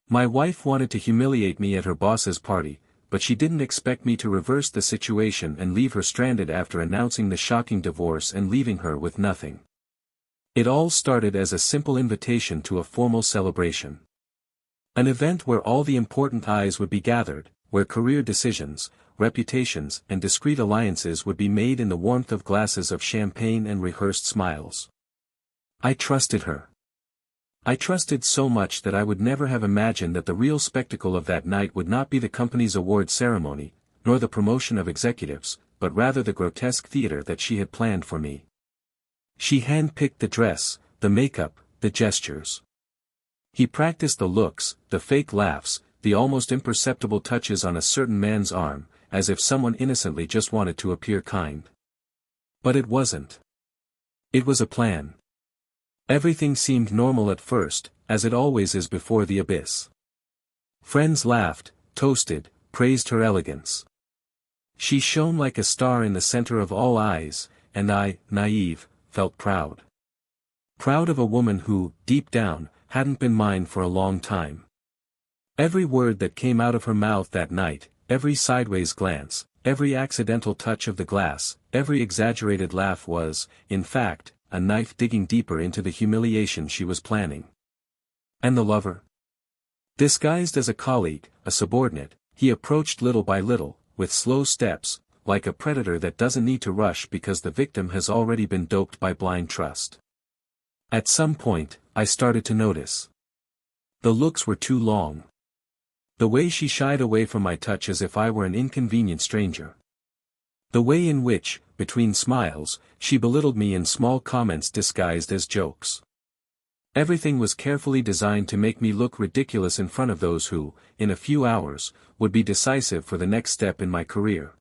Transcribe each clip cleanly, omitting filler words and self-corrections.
My wife wanted to humiliate me at her boss's party, but she didn't expect me to reverse the situation and leave her stranded after announcing the shocking divorce and leaving her with nothing. It all started as a simple invitation to a formal celebration. An event where all the important eyes would be gathered, where career decisions, reputations and discreet alliances would be made in the warmth of glasses of champagne and rehearsed smiles. I trusted her. I trusted so much that I would never have imagined that the real spectacle of that night would not be the company's award ceremony, nor the promotion of executives, but rather the grotesque theater that she had planned for me. She hand-picked the dress, the makeup, the gestures. He practiced the looks, the fake laughs, the almost imperceptible touches on a certain man's arm, as if someone innocently just wanted to appear kind. But it wasn't. It was a plan. Everything seemed normal at first, as it always is before the abyss. Friends laughed, toasted, praised her elegance. She shone like a star in the center of all eyes, and I, naive, felt proud. Proud of a woman who, deep down, hadn't been mine for a long time. Every word that came out of her mouth that night, every sideways glance, every accidental touch of the glass, every exaggerated laugh was, in fact, a knife digging deeper into the humiliation she was planning. And the lover? Disguised as a colleague, a subordinate, he approached little by little, with slow steps, like a predator that doesn't need to rush because the victim has already been doped by blind trust. At some point, I started to notice. The looks were too long. The way she shied away from my touch as if I were an inconvenient stranger. The way in which, between smiles, she belittled me in small comments disguised as jokes. Everything was carefully designed to make me look ridiculous in front of those who, in a few hours, would be decisive for the next step in my career.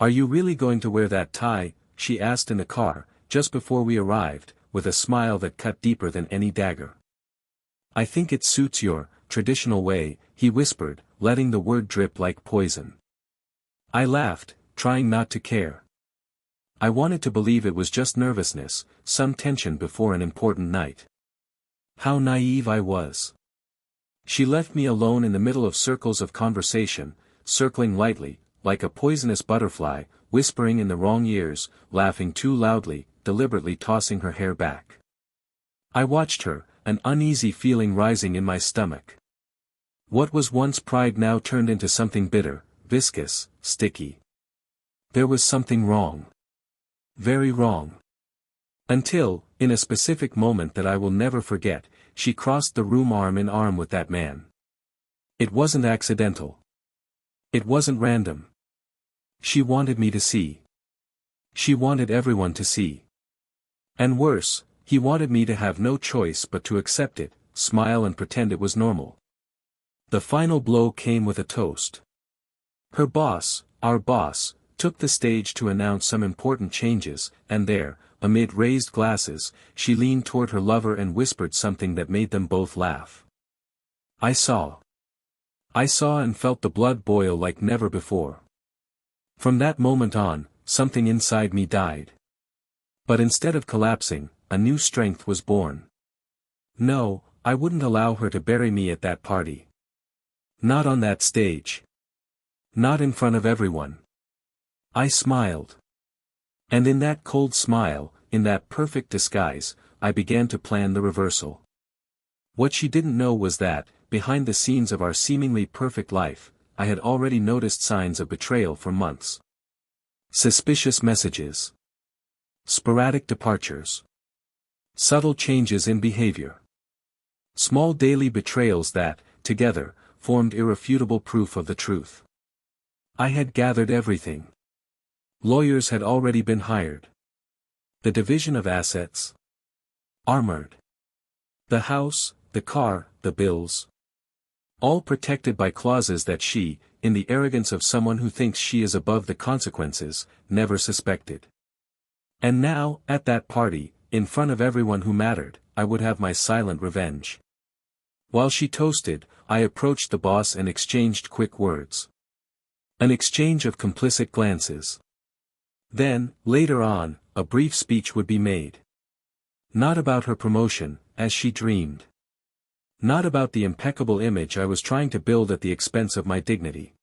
"Are you really going to wear that tie?" she asked in the car, just before we arrived, with a smile that cut deeper than any dagger. "I think it suits your traditional way," he whispered, letting the word drip like poison. I laughed, trying not to care. I wanted to believe it was just nervousness, some tension before an important night. How naive I was. She left me alone in the middle of circles of conversation, circling lightly, like a poisonous butterfly, whispering in the wrong ears, laughing too loudly, deliberately tossing her hair back. I watched her, an uneasy feeling rising in my stomach. What was once pride now turned into something bitter, viscous, sticky. There was something wrong. Very wrong. Until, in a specific moment that I will never forget, she crossed the room arm in arm with that man. It wasn't accidental. It wasn't random. She wanted me to see. She wanted everyone to see. And worse, he wanted me to have no choice but to accept it, smile and pretend it was normal. The final blow came with a toast. Her boss, our boss, took the stage to announce some important changes, and there, amid raised glasses, she leaned toward her lover and whispered something that made them both laugh. I saw and felt the blood boil like never before. From that moment on, something inside me died. But instead of collapsing, a new strength was born. No, I wouldn't allow her to bury me at that party. Not on that stage. Not in front of everyone. I smiled. And in that cold smile, in that perfect disguise, I began to plan the reversal. What she didn't know was that, behind the scenes of our seemingly perfect life, I had already noticed signs of betrayal for months. Suspicious messages. Sporadic departures. Subtle changes in behavior. Small daily betrayals that, together, formed irrefutable proof of the truth. I had gathered everything. Lawyers had already been hired. The division of assets. Armored. The house, the car, the bills. All protected by clauses that she, in the arrogance of someone who thinks she is above the consequences, never suspected. And now, at that party, in front of everyone who mattered, I would have my silent revenge. While she toasted, I approached the boss and exchanged quick words. An exchange of complicit glances. Then, later on, a brief speech would be made. Not about her promotion, as she dreamed. Not about the impeccable image I was trying to build at the expense of my dignity.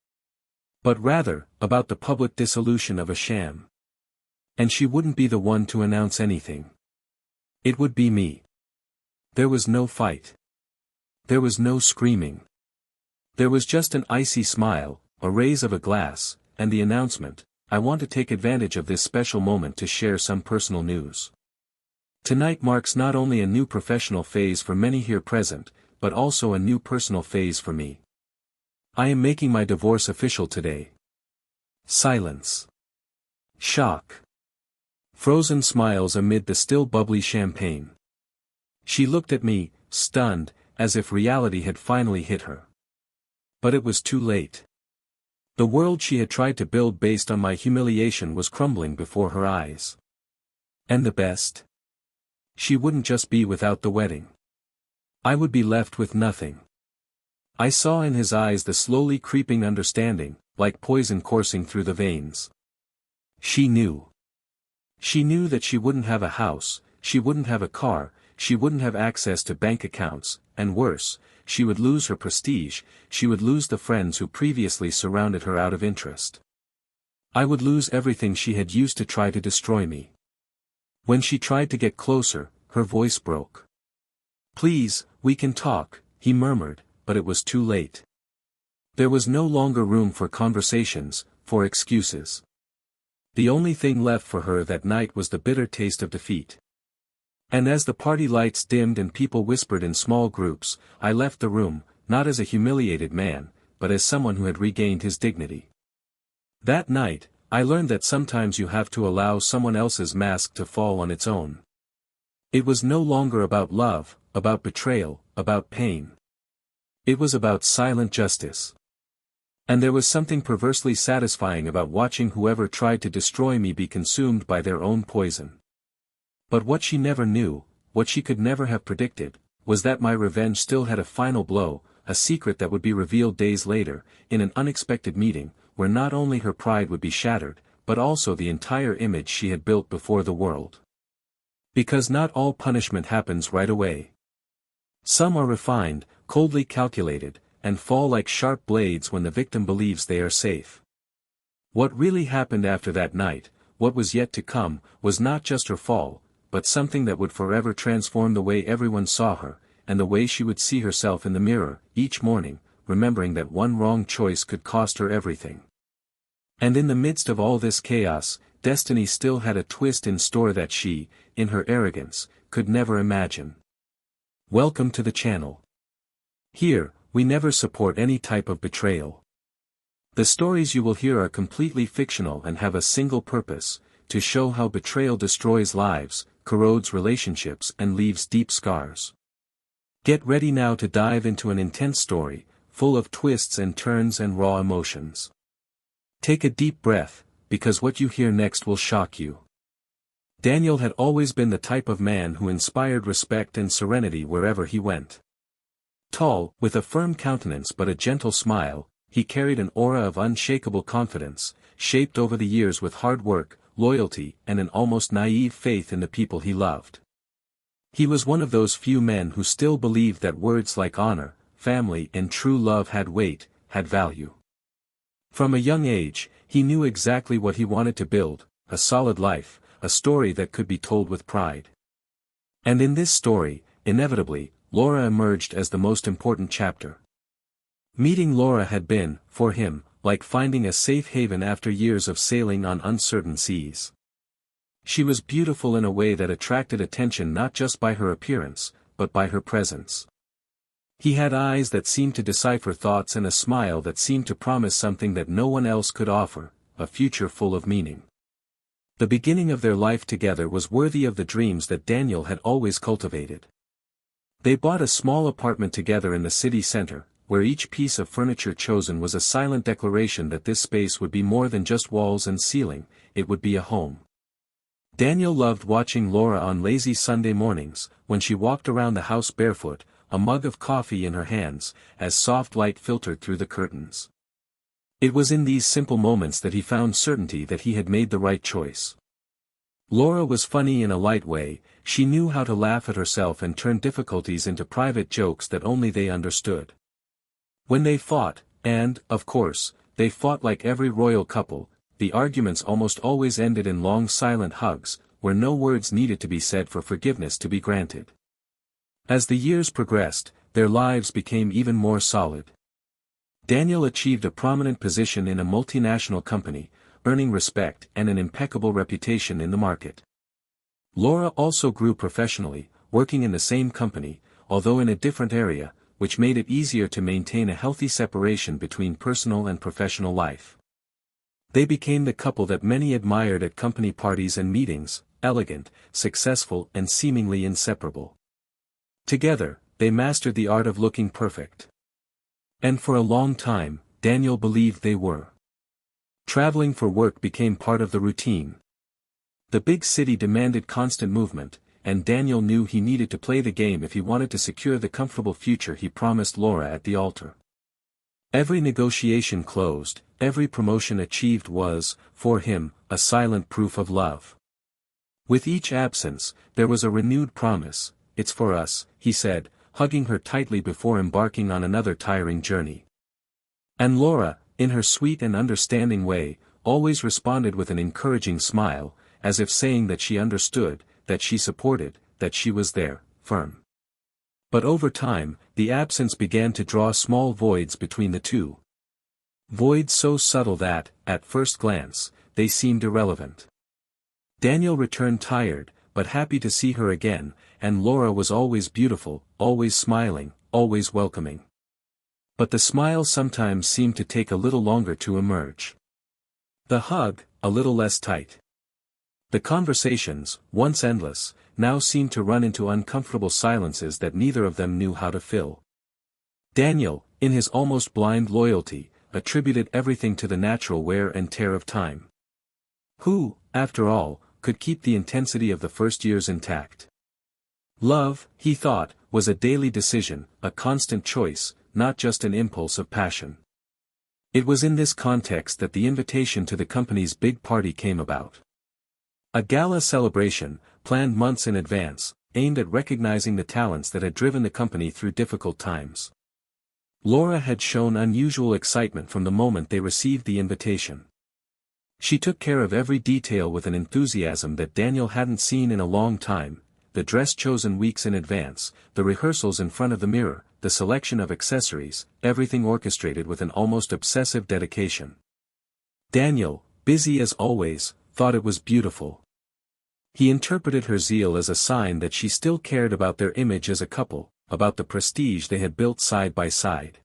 But rather, about the public dissolution of a sham. And she wouldn't be the one to announce anything. It would be me. There was no fight. There was no screaming. There was just an icy smile, a raise of a glass, and the announcement, I want to take advantage of this special moment to share some personal news. Tonight marks not only a new professional phase for many here present, but also a new personal phase for me. I am making my divorce official today. Silence. Shock. Frozen smiles amid the still bubbly champagne. She looked at me, stunned, as if reality had finally hit her. But it was too late. The world she had tried to build based on my humiliation was crumbling before her eyes. And the best? She wouldn't just be without the wedding. I would be left with nothing. I saw in his eyes the slowly creeping understanding, like poison coursing through the veins. She knew. She knew that she wouldn't have a house, she wouldn't have a car, she wouldn't have access to bank accounts, and worse, she would lose her prestige, she would lose the friends who previously surrounded her out of interest. I would lose everything she had used to try to destroy me. When she tried to get closer, her voice broke. Please, we can talk, he murmured, but it was too late. There was no longer room for conversations, for excuses. The only thing left for her that night was the bitter taste of defeat. And as the party lights dimmed and people whispered in small groups, I left the room, not as a humiliated man, but as someone who had regained his dignity. That night, I learned that sometimes you have to allow someone else's mask to fall on its own. It was no longer about love, about betrayal, about pain. It was about silent justice. And there was something perversely satisfying about watching whoever tried to destroy me be consumed by their own poison. But what she never knew, what she could never have predicted, was that my revenge still had a final blow, a secret that would be revealed days later, in an unexpected meeting, where not only her pride would be shattered, but also the entire image she had built before the world. Because not all punishment happens right away. Some are refined, coldly calculated, and fall like sharp blades when the victim believes they are safe. What really happened after that night, what was yet to come, was not just her fall, but something that would forever transform the way everyone saw her, and the way she would see herself in the mirror, each morning, remembering that one wrong choice could cost her everything. And in the midst of all this chaos, destiny still had a twist in store that she, in her arrogance, could never imagine. Welcome to the channel. Here, we never support any type of betrayal. The stories you will hear are completely fictional and have a single purpose, to show how betrayal destroys lives, corrodes relationships and leaves deep scars. Get ready now to dive into an intense story, full of twists and turns and raw emotions. Take a deep breath, because what you hear next will shock you. Daniel had always been the type of man who inspired respect and serenity wherever he went. Tall, with a firm countenance but a gentle smile, he carried an aura of unshakable confidence, shaped over the years with hard work, loyalty and an almost naive faith in the people he loved. He was one of those few men who still believed that words like honor, family and true love had weight, had value. From a young age, he knew exactly what he wanted to build, a solid life, a story that could be told with pride. And in this story, inevitably, Laura emerged as the most important chapter. Meeting Laura had been, for him, like finding a safe haven after years of sailing on uncertain seas. She was beautiful in a way that attracted attention not just by her appearance, but by her presence. He had eyes that seemed to decipher thoughts and a smile that seemed to promise something that no one else could offer, a future full of meaning. The beginning of their life together was worthy of the dreams that Daniel had always cultivated. They bought a small apartment together in the city center, where each piece of furniture chosen was a silent declaration that this space would be more than just walls and ceiling, it would be a home. Daniel loved watching Laura on lazy Sunday mornings, when she walked around the house barefoot, a mug of coffee in her hands, as soft light filtered through the curtains. It was in these simple moments that he found certainty that he had made the right choice. Laura was funny in a light way, she knew how to laugh at herself and turn difficulties into private jokes that only they understood. When they fought, and, of course, they fought like every royal couple, the arguments almost always ended in long silent hugs, where no words needed to be said for forgiveness to be granted. As the years progressed, their lives became even more solid. Daniel achieved a prominent position in a multinational company, earning respect and an impeccable reputation in the market. Laura also grew professionally, working in the same company, although in a different area, which made it easier to maintain a healthy separation between personal and professional life. They became the couple that many admired at company parties and meetings, elegant, successful and seemingly inseparable. Together, they mastered the art of looking perfect. And for a long time, Daniel believed they were. Traveling for work became part of the routine. The big city demanded constant movement, and Daniel knew he needed to play the game if he wanted to secure the comfortable future he promised Laura at the altar. Every negotiation closed, every promotion achieved was, for him, a silent proof of love. With each absence, there was a renewed promise. "It's for us," he said, hugging her tightly before embarking on another tiring journey. And Laura, in her sweet and understanding way, always responded with an encouraging smile, as if saying that she understood, that she supported, that she was there, firm. But over time, the absence began to draw small voids between the two. Voids so subtle that, at first glance, they seemed irrelevant. Daniel returned tired, but happy to see her again, and Laura was always beautiful, always smiling, always welcoming. But the smile sometimes seemed to take a little longer to emerge. The hug, a little less tight. The conversations, once endless, now seemed to run into uncomfortable silences that neither of them knew how to fill. Daniel, in his almost blind loyalty, attributed everything to the natural wear and tear of time. Who, after all, could keep the intensity of the first years intact? Love, he thought, was a daily decision, a constant choice, not just an impulse of passion. It was in this context that the invitation to the company's big party came about. A gala celebration, planned months in advance, aimed at recognizing the talents that had driven the company through difficult times. Laura had shown unusual excitement from the moment they received the invitation. She took care of every detail with an enthusiasm that Daniel hadn't seen in a long time: the dress chosen weeks in advance, the rehearsals in front of the mirror, the selection of accessories, everything orchestrated with an almost obsessive dedication. Daniel, busy as always, thought it was beautiful. He interpreted her zeal as a sign that she still cared about their image as a couple, about the prestige they had built side by side.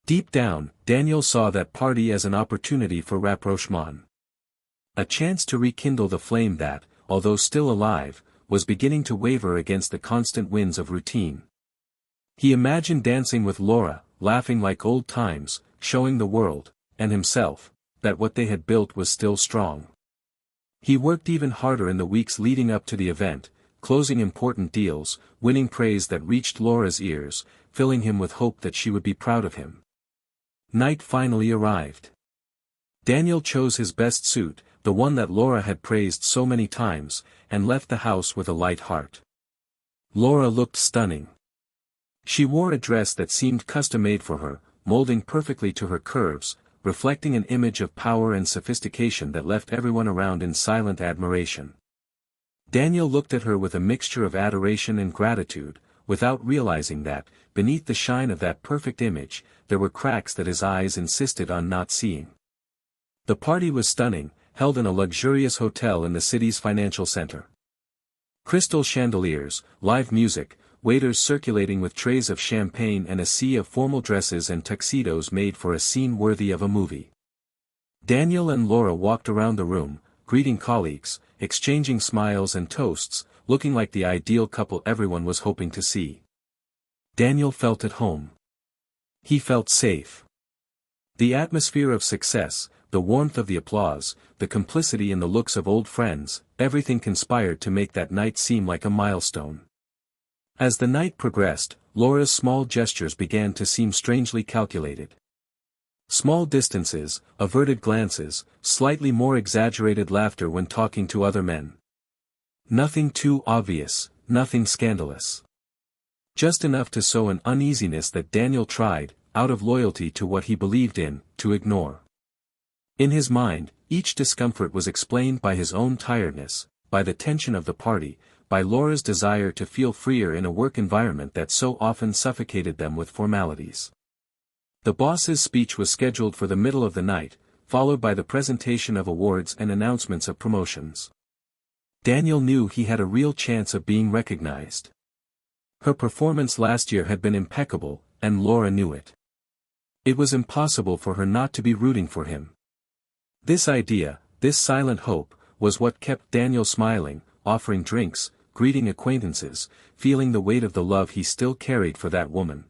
Deep down, Daniel saw that party as an opportunity for rapprochement. A chance to rekindle the flame that, although still alive, was beginning to waver against the constant winds of routine. He imagined dancing with Laura, laughing like old times, showing the world, and himself, that what they had built was still strong. He worked even harder in the weeks leading up to the event, closing important deals, winning praise that reached Laura's ears, filling him with hope that she would be proud of him. Night finally arrived. Daniel chose his best suit, the one that Laura had praised so many times, and left the house with a light heart. Laura looked stunning. She wore a dress that seemed custom-made for her, molding perfectly to her curves, reflecting an image of power and sophistication that left everyone around in silent admiration. Daniel looked at her with a mixture of adoration and gratitude, without realizing that, beneath the shine of that perfect image, there were cracks that his eyes insisted on not seeing. The party was stunning, held in a luxurious hotel in the city's financial center. Crystal chandeliers, live music, waiters circulating with trays of champagne, and a sea of formal dresses and tuxedos made for a scene worthy of a movie. Daniel and Laura walked around the room, greeting colleagues, exchanging smiles and toasts, looking like the ideal couple everyone was hoping to see. Daniel felt at home. He felt safe. The atmosphere of success, the warmth of the applause, the complicity in the looks of old friends, everything conspired to make that night seem like a milestone. As the night progressed, Laura's small gestures began to seem strangely calculated. Small distances, averted glances, slightly more exaggerated laughter when talking to other men. Nothing too obvious, nothing scandalous. Just enough to sow an uneasiness that Daniel tried, out of loyalty to what he believed in, to ignore. In his mind, each discomfort was explained by his own tiredness, by the tension of the party, by Laura's desire to feel freer in a work environment that so often suffocated them with formalities. The boss's speech was scheduled for the middle of the night, followed by the presentation of awards and announcements of promotions. Daniel knew he had a real chance of being recognized. Her performance last year had been impeccable, and Laura knew it. It was impossible for her not to be rooting for him. This idea, this silent hope, was what kept Daniel smiling, offering drinks, greeting acquaintances, feeling the weight of the love he still carried for that woman.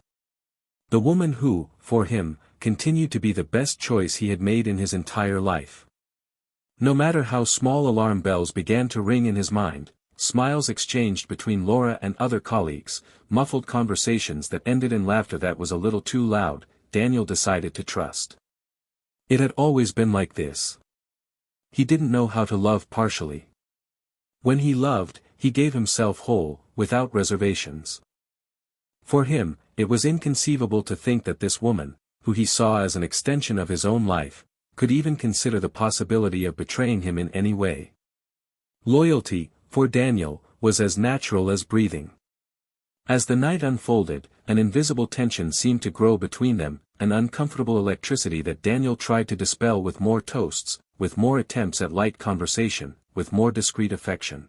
The woman who, for him, continued to be the best choice he had made in his entire life. No matter how small alarm bells began to ring in his mind, smiles exchanged between Laura and other colleagues, muffled conversations that ended in laughter that was a little too loud, Daniel decided to trust. It had always been like this. He didn't know how to love partially. When he loved, he gave himself whole, without reservations. For him, it was inconceivable to think that this woman, who he saw as an extension of his own life, could even consider the possibility of betraying him in any way. Loyalty, for Daniel, was as natural as breathing. As the night unfolded, an invisible tension seemed to grow between them, an uncomfortable electricity that Daniel tried to dispel with more toasts, with more attempts at light conversation, with more discreet affection.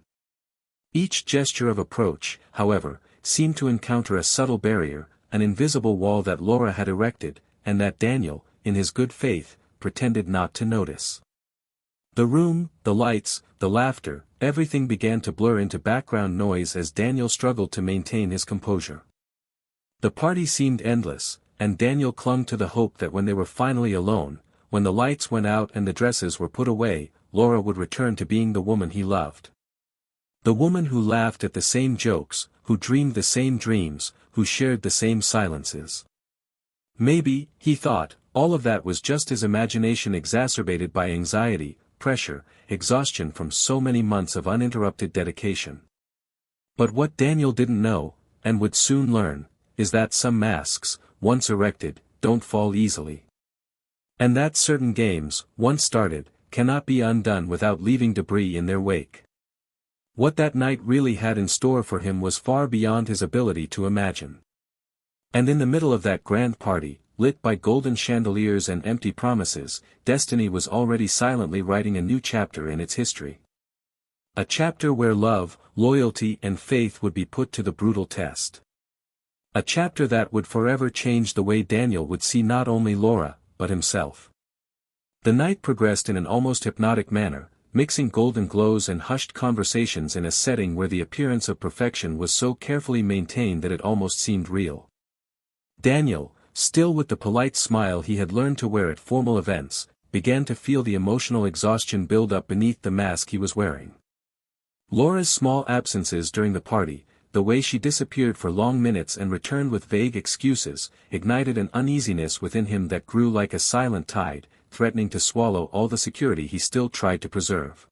Each gesture of approach, however, seemed to encounter a subtle barrier, an invisible wall that Laura had erected, and that Daniel, in his good faith, pretended not to notice. The room, the lights, the laughter, everything began to blur into background noise as Daniel struggled to maintain his composure. The party seemed endless, and Daniel clung to the hope that when they were finally alone, when the lights went out and the dresses were put away, Laura would return to being the woman he loved. The woman who laughed at the same jokes, who dreamed the same dreams, who shared the same silences. Maybe, he thought, all of that was just his imagination exacerbated by anxiety, pressure, exhaustion from so many months of uninterrupted dedication. But what Daniel didn't know, and would soon learn, is that some masks, once erected, don't fall easily. And that certain games, once started, cannot be undone without leaving debris in their wake. What that night really had in store for him was far beyond his ability to imagine. And in the middle of that grand party, lit by golden chandeliers and empty promises, destiny was already silently writing a new chapter in its history. A chapter where love, loyalty and faith would be put to the brutal test. A chapter that would forever change the way Daniel would see not only Laura, but himself. The night progressed in an almost hypnotic manner, mixing golden glows and hushed conversations in a setting where the appearance of perfection was so carefully maintained that it almost seemed real. Daniel, still with the polite smile he had learned to wear at formal events, began to feel the emotional exhaustion build up beneath the mask he was wearing. Laura's small absences during the party, the way she disappeared for long minutes and returned with vague excuses, ignited an uneasiness within him that grew like a silent tide, threatening to swallow all the security he still tried to preserve.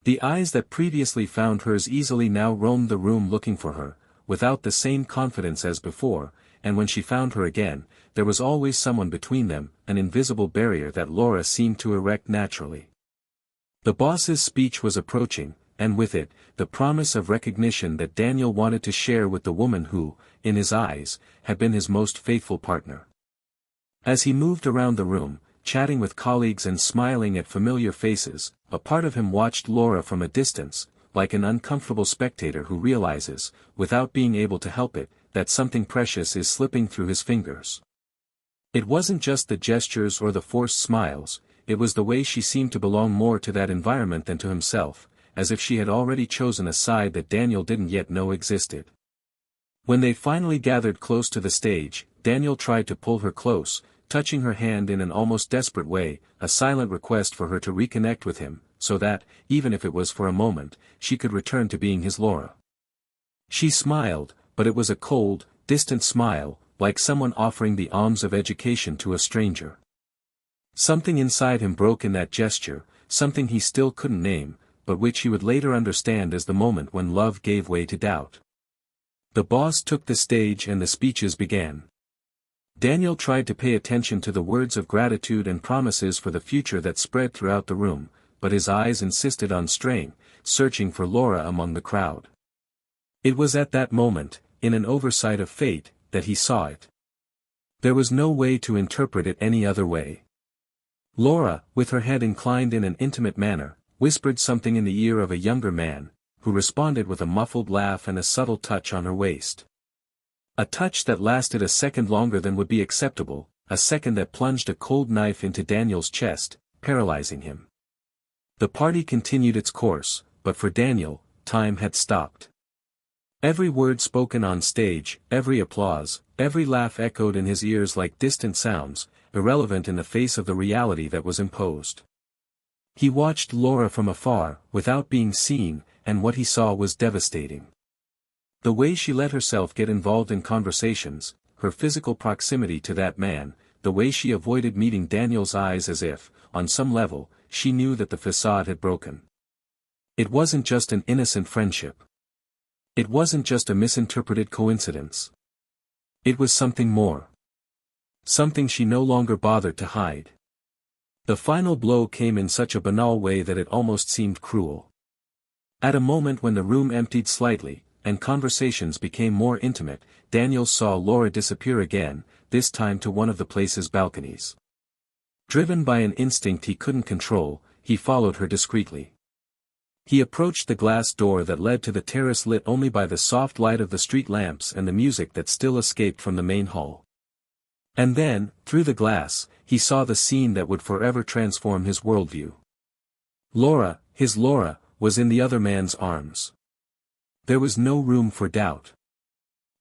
The eyes that previously found hers easily now roamed the room looking for her, without the same confidence as before, and when she found her again, there was always someone between them, an invisible barrier that Laura seemed to erect naturally. The boss's speech was approaching, and with it, the promise of recognition that Daniel wanted to share with the woman who, in his eyes, had been his most faithful partner. As he moved around the room, chatting with colleagues and smiling at familiar faces, a part of him watched Laura from a distance, like an uncomfortable spectator who realizes, without being able to help it, that something precious is slipping through his fingers. It wasn't just the gestures or the forced smiles, it was the way she seemed to belong more to that environment than to himself, as if she had already chosen a side that Daniel didn't yet know existed. When they finally gathered close to the stage, Daniel tried to pull her close, touching her hand in an almost desperate way, a silent request for her to reconnect with him, so that, even if it was for a moment, she could return to being his Laura. She smiled, but it was a cold, distant smile, like someone offering the alms of education to a stranger. Something inside him broke in that gesture, something he still couldn't name, but which he would later understand as the moment when love gave way to doubt. The boss took the stage and the speeches began. Daniel tried to pay attention to the words of gratitude and promises for the future that spread throughout the room, but his eyes insisted on straying, searching for Laura among the crowd. It was at that moment, in an oversight of fate, that he saw it. There was no way to interpret it any other way. Laura, with her head inclined in an intimate manner, whispered something in the ear of a younger man, who responded with a muffled laugh and a subtle touch on her waist. A touch that lasted a second longer than would be acceptable, a second that plunged a cold knife into Daniel's chest, paralyzing him. The party continued its course, but for Daniel, time had stopped. Every word spoken on stage, every applause, every laugh echoed in his ears like distant sounds, irrelevant in the face of the reality that was imposed. He watched Laura from afar, without being seen, and what he saw was devastating. The way she let herself get involved in conversations, her physical proximity to that man, the way she avoided meeting Daniel's eyes as if, on some level, she knew that the facade had broken. It wasn't just an innocent friendship. It wasn't just a misinterpreted coincidence. It was something more. Something she no longer bothered to hide. The final blow came in such a banal way that it almost seemed cruel. At a moment when the room emptied slightly, and conversations became more intimate, Daniel saw Laura disappear again, this time to one of the place's balconies. Driven by an instinct he couldn't control, he followed her discreetly. He approached the glass door that led to the terrace lit only by the soft light of the street lamps and the music that still escaped from the main hall. And then, through the glass, he saw the scene that would forever transform his worldview. Laura, his Laura, was in the other man's arms. There was no room for doubt.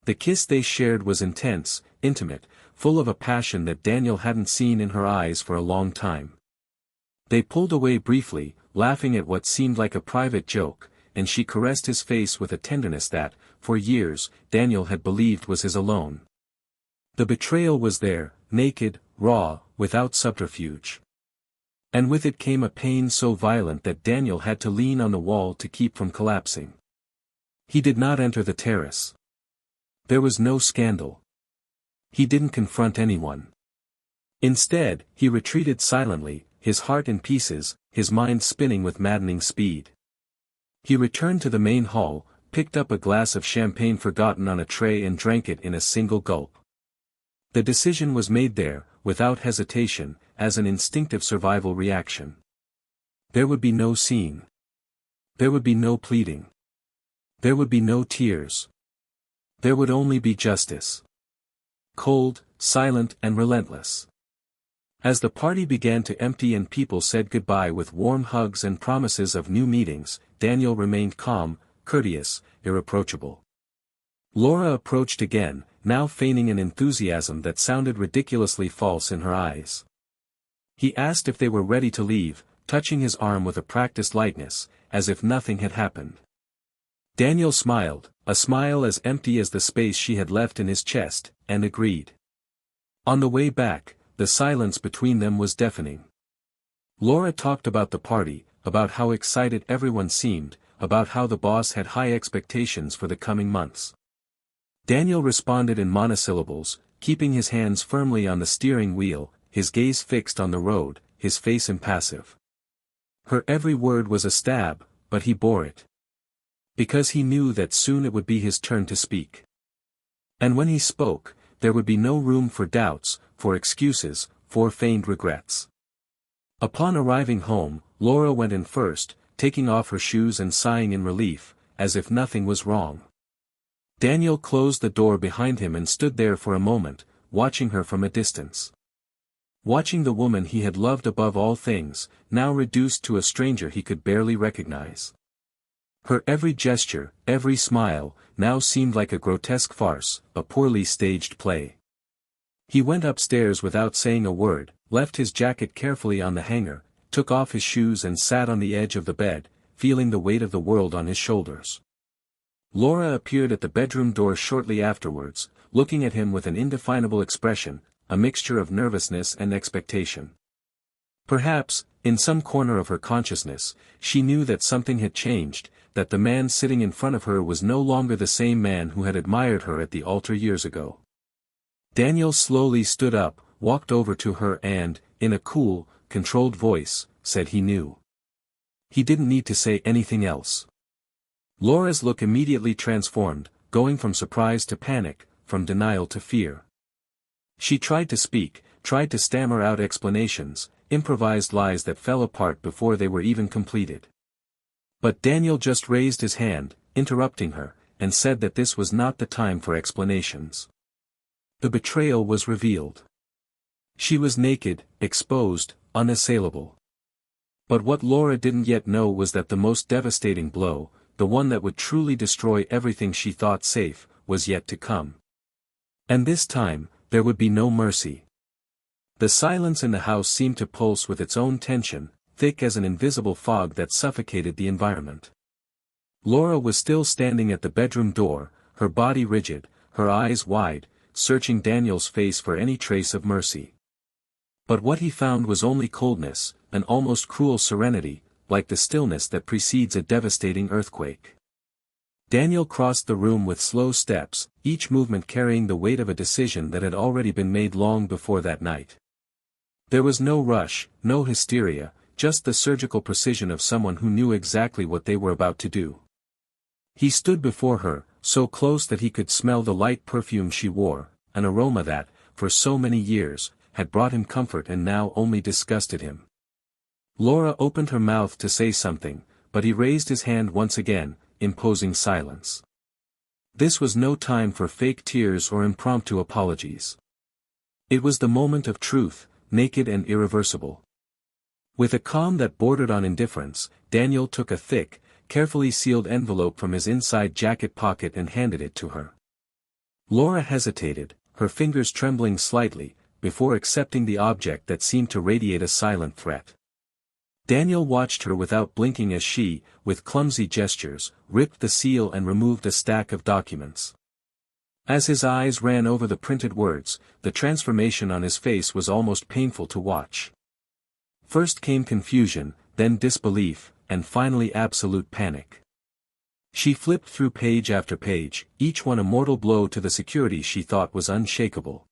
The kiss they shared was intense, intimate, full of a passion that Daniel hadn't seen in her eyes for a long time. They pulled away briefly, laughing at what seemed like a private joke, and she caressed his face with a tenderness that, for years, Daniel had believed was his alone. The betrayal was there, naked, raw, without subterfuge. And with it came a pain so violent that Daniel had to lean on the wall to keep from collapsing. He did not enter the terrace. There was no scandal. He didn't confront anyone. Instead, he retreated silently, his heart in pieces, his mind spinning with maddening speed. He returned to the main hall, picked up a glass of champagne forgotten on a tray and drank it in a single gulp. The decision was made there, without hesitation, as an instinctive survival reaction. There would be no scene. There would be no pleading. There would be no tears. There would only be justice. Cold, silent and relentless. As the party began to empty and people said goodbye with warm hugs and promises of new meetings, Daniel remained calm, courteous, irreproachable. Laura approached again, now feigning an enthusiasm that sounded ridiculously false in her eyes. He asked if they were ready to leave, touching his arm with a practiced lightness, as if nothing had happened. Daniel smiled, a smile as empty as the space she had left in his chest, and agreed. On the way back, the silence between them was deafening. Laura talked about the party, about how excited everyone seemed, about how the boss had high expectations for the coming months. Daniel responded in monosyllables, keeping his hands firmly on the steering wheel, his gaze fixed on the road, his face impassive. Her every word was a stab, but he bore it. Because he knew that soon it would be his turn to speak. And when he spoke, there would be no room for doubts, for excuses, for feigned regrets. Upon arriving home, Laura went in first, taking off her shoes and sighing in relief, as if nothing was wrong. Daniel closed the door behind him and stood there for a moment, watching her from a distance. Watching the woman he had loved above all things, now reduced to a stranger he could barely recognize. Her every gesture, every smile, now seemed like a grotesque farce, a poorly staged play. He went upstairs without saying a word, left his jacket carefully on the hanger, took off his shoes and sat on the edge of the bed, feeling the weight of the world on his shoulders. Laura appeared at the bedroom door shortly afterwards, looking at him with an indefinable expression, a mixture of nervousness and expectation. Perhaps, In some corner of her consciousness, she knew that something had changed, that the man sitting in front of her was no longer the same man who had admired her at the altar years ago. Daniel slowly stood up, walked over to her and, in a cool, controlled voice, said he knew. He didn't need to say anything else. Laura's look immediately transformed, going from surprise to panic, from denial to fear. She tried to speak, tried to stammer out explanations, improvised lies that fell apart before they were even completed. But Daniel just raised his hand, interrupting her, and said that this was not the time for explanations. The betrayal was revealed. She was naked, exposed, unassailable. But what Laura didn't yet know was that the most devastating blow, the one that would truly destroy everything she thought safe, was yet to come. And this time, there would be no mercy. The silence in the house seemed to pulse with its own tension, thick as an invisible fog that suffocated the environment. Laura was still standing at the bedroom door, her body rigid, her eyes wide, searching Daniel's face for any trace of mercy. But what he found was only coldness, an almost cruel serenity, like the stillness that precedes a devastating earthquake. Daniel crossed the room with slow steps, each movement carrying the weight of a decision that had already been made long before that night. There was no rush, no hysteria, just the surgical precision of someone who knew exactly what they were about to do. He stood before her, so close that he could smell the light perfume she wore, an aroma that, for so many years, had brought him comfort and now only disgusted him. Laura opened her mouth to say something, but he raised his hand once again, imposing silence. This was no time for fake tears or impromptu apologies. It was the moment of truth, naked and irreversible. With a calm that bordered on indifference, Daniel took a thick, carefully sealed envelope from his inside jacket pocket and handed it to her. Laura hesitated, her fingers trembling slightly, before accepting the object that seemed to radiate a silent threat. Daniel watched her without blinking as she, with clumsy gestures, ripped the seal and removed a stack of documents. As his eyes ran over the printed words, the transformation on his face was almost painful to watch. First came confusion, then disbelief, and finally absolute panic. She flipped through page after page, each one a mortal blow to the security she thought was unshakable.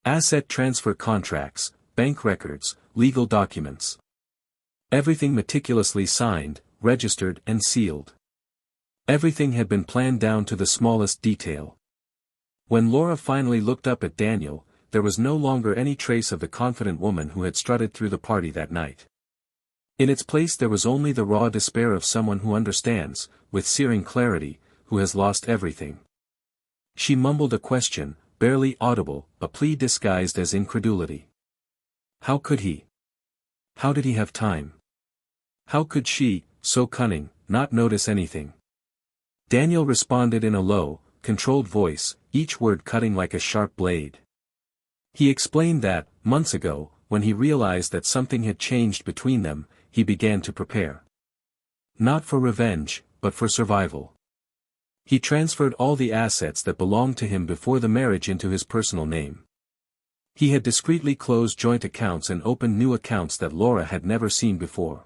Asset transfer contracts, bank records, legal documents. Everything meticulously signed, registered and sealed. Everything had been planned down to the smallest detail. When Laura finally looked up at Daniel, there was no longer any trace of the confident woman who had strutted through the party that night. In its place there was only the raw despair of someone who understands, with searing clarity, who has lost everything. She mumbled a question, barely audible, a plea disguised as incredulity. How could he? How did he have time? How could she, so cunning, not notice anything? Daniel responded in a low, controlled voice, each word cutting like a sharp blade. He explained that, months ago, when he realized that something had changed between them, he began to prepare. Not for revenge, but for survival. He transferred all the assets that belonged to him before the marriage into his personal name. He had discreetly closed joint accounts and opened new accounts that Laura had never seen before.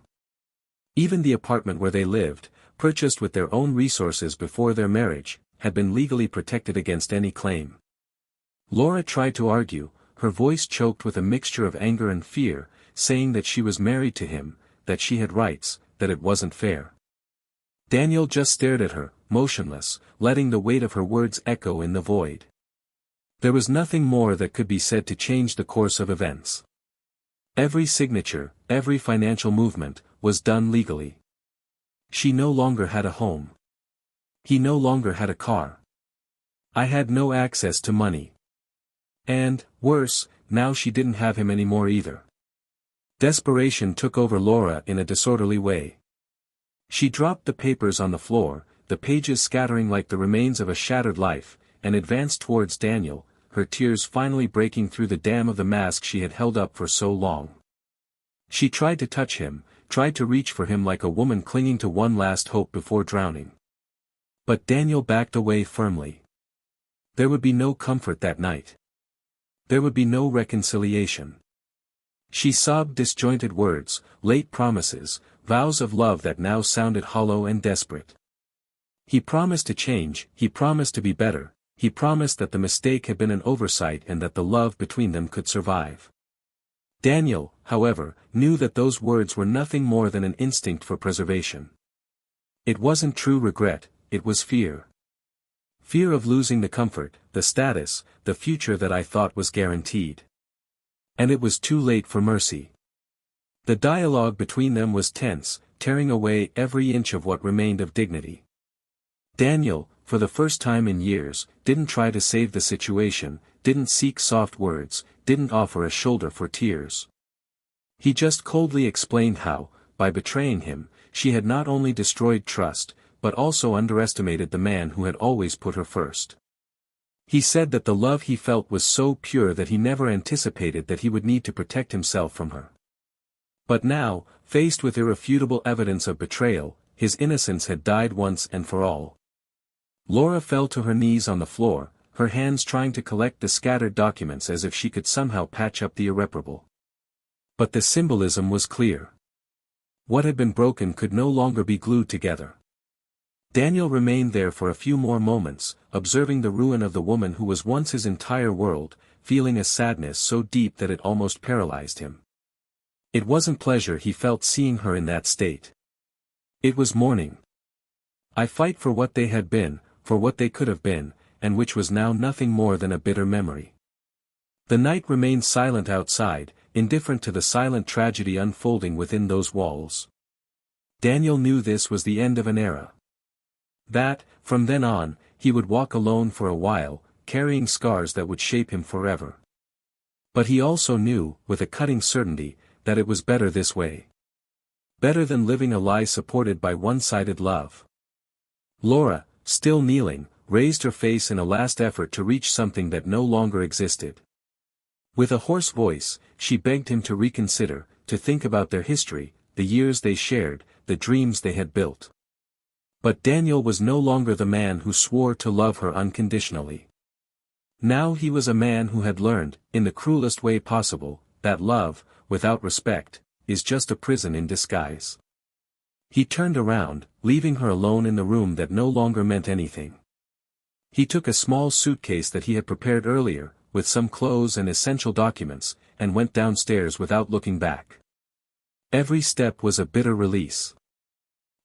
Even the apartment where they lived, purchased with their own resources before their marriage, had been legally protected against any claim. Laura tried to argue, her voice choked with a mixture of anger and fear, saying that she was married to him, that she had rights, that it wasn't fair. Daniel just stared at her, motionless, letting the weight of her words echo in the void. There was nothing more that could be said to change the course of events. Every signature, every financial movement, was done legally. She no longer had a home. He no longer had a car. I had no access to money. And, worse, now she didn't have him anymore either. Desperation took over Laura in a disorderly way. She dropped the papers on the floor, the pages scattering like the remains of a shattered life, and advanced towards Daniel, her tears finally breaking through the dam of the mask she had held up for so long. She tried to touch him, tried to reach for him like a woman clinging to one last hope before drowning. But Daniel backed away firmly. There would be no comfort that night. There would be no reconciliation. She sobbed disjointed words, late promises, vows of love that now sounded hollow and desperate. He promised to change, he promised to be better, he promised that the mistake had been an oversight and that the love between them could survive. Daniel, however, knew that those words were nothing more than an instinct for preservation. It wasn't true regret, it was fear. Fear of losing the comfort, the status, the future that I thought was guaranteed. And it was too late for mercy. The dialogue between them was tense, tearing away every inch of what remained of dignity. Daniel, for the first time in years, didn't try to save the situation, didn't seek soft words, didn't offer a shoulder for tears. He just coldly explained how, by betraying him, she had not only destroyed trust, but also underestimated the man who had always put her first. He said that the love he felt was so pure that he never anticipated that he would need to protect himself from her. But now, faced with irrefutable evidence of betrayal, his innocence had died once and for all. Laura fell to her knees on the floor, her hands trying to collect the scattered documents as if she could somehow patch up the irreparable. But the symbolism was clear. What had been broken could no longer be glued together. Daniel remained there for a few more moments, observing the ruin of the woman who was once his entire world, feeling a sadness so deep that it almost paralyzed him. It wasn't pleasure he felt seeing her in that state. It was mourning. I fight for what they had been, for what they could have been, and which was now nothing more than a bitter memory. The night remained silent outside, indifferent to the silent tragedy unfolding within those walls. Daniel knew this was the end of an era. That, from then on, he would walk alone for a while, carrying scars that would shape him forever. But he also knew, with a cutting certainty, that it was better this way. Better than living a lie supported by one-sided love. Laura, still kneeling, raised her face in a last effort to reach something that no longer existed. With a hoarse voice, she begged him to reconsider, to think about their history, the years they shared, the dreams they had built. But Daniel was no longer the man who swore to love her unconditionally. Now he was a man who had learned, in the cruelest way possible, that love, without respect, is just a prison in disguise. He turned around, leaving her alone in the room that no longer meant anything. He took a small suitcase that he had prepared earlier, with some clothes and essential documents, and went downstairs without looking back. Every step was a bitter release.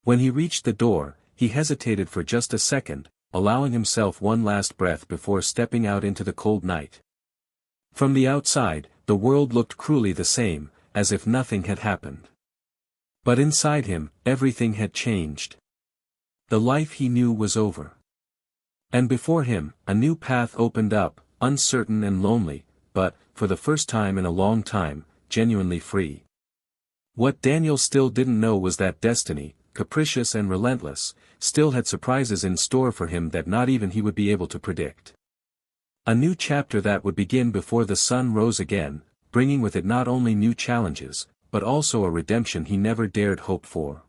When he reached the door, he hesitated for just a second, allowing himself one last breath before stepping out into the cold night. From the outside, the world looked cruelly the same, as if nothing had happened. But inside him, everything had changed. The life he knew was over. And before him, a new path opened up, uncertain and lonely, but, for the first time in a long time, genuinely free. What Daniel still didn't know was that destiny, capricious and relentless, still had surprises in store for him that not even he would be able to predict. A new chapter that would begin before the sun rose again, bringing with it not only new challenges, but also a redemption he never dared hope for.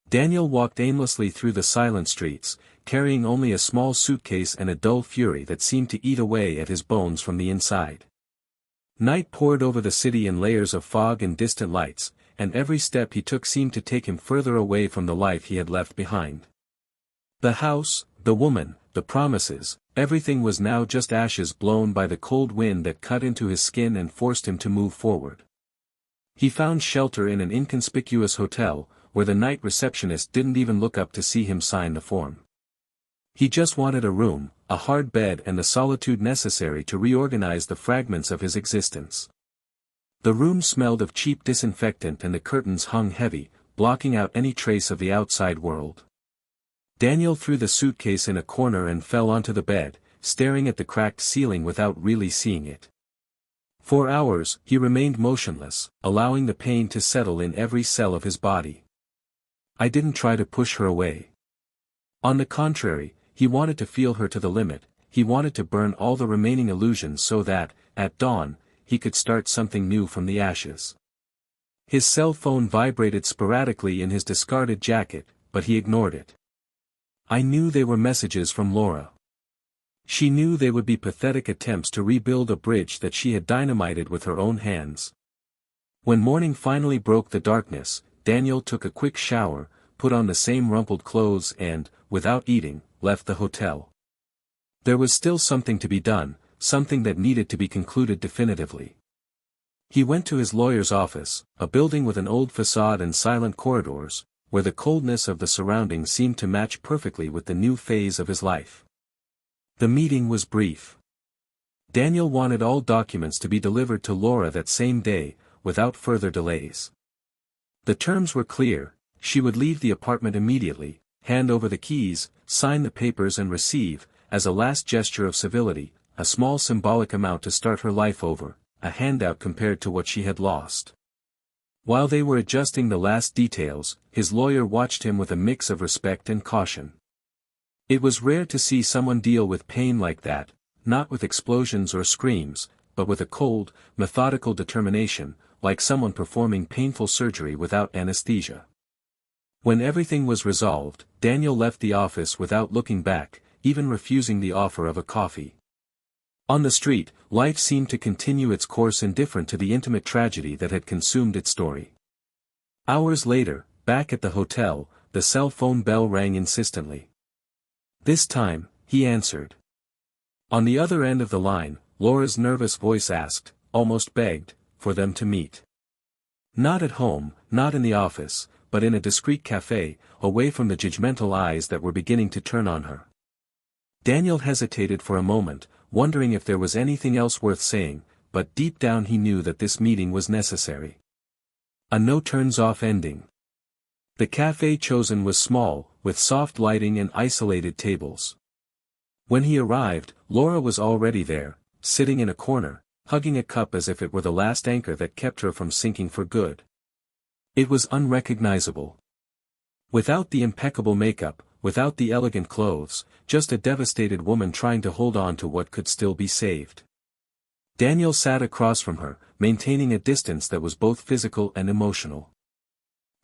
Daniel walked aimlessly through the silent streets, carrying only a small suitcase and a dull fury that seemed to eat away at his bones from the inside. Night poured over the city in layers of fog and distant lights, and every step he took seemed to take him further away from the life he had left behind. The house, the woman, the promises, everything was now just ashes blown by the cold wind that cut into his skin and forced him to move forward. He found shelter in an inconspicuous hotel, where the night receptionist didn't even look up to see him sign the form. He just wanted a room, a hard bed and the solitude necessary to reorganize the fragments of his existence. The room smelled of cheap disinfectant and the curtains hung heavy, blocking out any trace of the outside world. Daniel threw the suitcase in a corner and fell onto the bed, staring at the cracked ceiling without really seeing it. For hours, he remained motionless, allowing the pain to settle in every cell of his body. I didn't try to push her away. On the contrary, he wanted to feel her to the limit, he wanted to burn all the remaining illusions so that, at dawn, he could start something new from the ashes. His cell phone vibrated sporadically in his discarded jacket, but he ignored it. I knew they were messages from Laura. She knew they would be pathetic attempts to rebuild a bridge that she had dynamited with her own hands. When morning finally broke the darkness, Daniel took a quick shower, put on the same rumpled clothes and, without eating, left the hotel. There was still something to be done, something that needed to be concluded definitively. He went to his lawyer's office, a building with an old facade and silent corridors, where the coldness of the surroundings seemed to match perfectly with the new phase of his life. The meeting was brief. Daniel wanted all documents to be delivered to Laura that same day, without further delays. The terms were clear: she would leave the apartment immediately, hand over the keys, sign the papers and receive, as a last gesture of civility, a small symbolic amount to start her life over, a handout compared to what she had lost. While they were adjusting the last details, his lawyer watched him with a mix of respect and caution. It was rare to see someone deal with pain like that, not with explosions or screams, but with a cold, methodical determination, like someone performing painful surgery without anesthesia. When everything was resolved, Daniel left the office without looking back, even refusing the offer of a coffee. On the street, life seemed to continue its course indifferent to the intimate tragedy that had consumed its story. Hours later, back at the hotel, the cell phone bell rang insistently. This time, he answered. On the other end of the line, Laura's nervous voice asked, almost begged, for them to meet. Not at home, not in the office, but in a discreet cafe, away from the judgmental eyes that were beginning to turn on her. Daniel hesitated for a moment, wondering if there was anything else worth saying, but deep down he knew that this meeting was necessary. A no-turns-off ending. The cafe chosen was small, with soft lighting and isolated tables. When he arrived, Laura was already there, sitting in a corner, hugging a cup as if it were the last anchor that kept her from sinking for good. It was unrecognizable. Without the impeccable makeup, without the elegant clothes, just a devastated woman trying to hold on to what could still be saved. Daniel sat across from her, maintaining a distance that was both physical and emotional.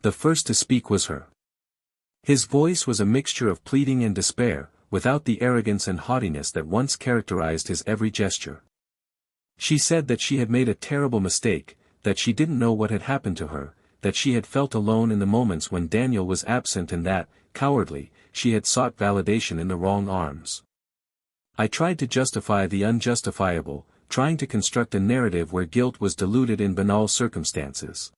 The first to speak was her. His voice was a mixture of pleading and despair, without the arrogance and haughtiness that once characterized his every gesture. She said that she had made a terrible mistake, that she didn't know what had happened to her, that she had felt alone in the moments when Daniel was absent and that, cowardly, she had sought validation in the wrong arms. I tried to justify the unjustifiable, trying to construct a narrative where guilt was diluted in banal circumstances.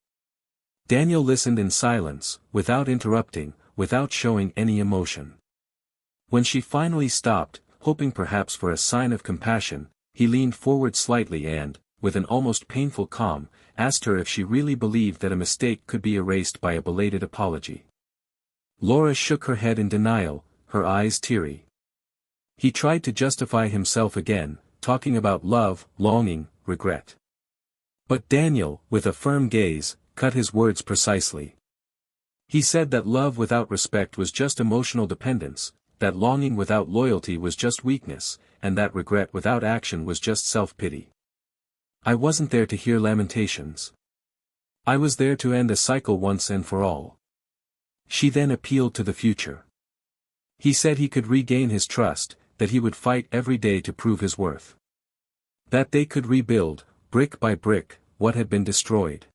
Daniel listened in silence, without interrupting, without showing any emotion. When she finally stopped, hoping perhaps for a sign of compassion, he leaned forward slightly and, with an almost painful calm, asked her if she really believed that a mistake could be erased by a belated apology. Laura shook her head in denial, her eyes teary. He tried to justify himself again, talking about love, longing, regret. But Daniel, with a firm gaze, cut his words precisely. He said that love without respect was just emotional dependence, that longing without loyalty was just weakness, and that regret without action was just self-pity. I wasn't there to hear lamentations. I was there to end a cycle once and for all. She then appealed to the future. He said he could regain his trust, that he would fight every day to prove his worth. That they could rebuild, brick by brick, what had been destroyed.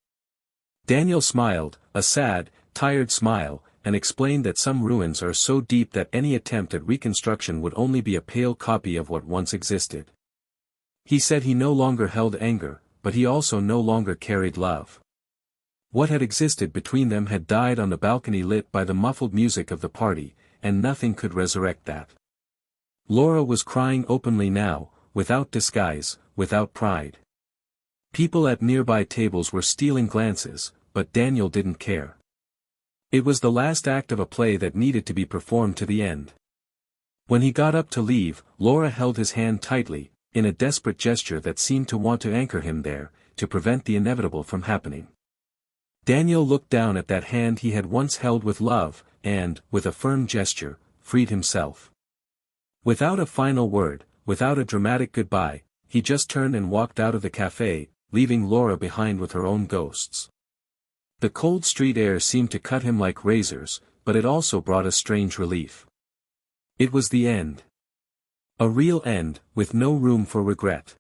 Daniel smiled, a sad, tired smile, and explained that some ruins are so deep that any attempt at reconstruction would only be a pale copy of what once existed. He said he no longer held anger, but he also no longer carried love. What had existed between them had died on the balcony lit by the muffled music of the party, and nothing could resurrect that. Laura was crying openly now, without disguise, without pride. People at nearby tables were stealing glances, but Daniel didn't care. It was the last act of a play that needed to be performed to the end. When he got up to leave, Laura held his hand tightly, in a desperate gesture that seemed to want to anchor him there, to prevent the inevitable from happening. Daniel looked down at that hand he had once held with love, and, with a firm gesture, freed himself. Without a final word, without a dramatic goodbye, he just turned and walked out of the cafe, leaving Laura behind with her own ghosts. The cold street air seemed to cut him like razors, but it also brought a strange relief. It was the end. A real end, with no room for regret.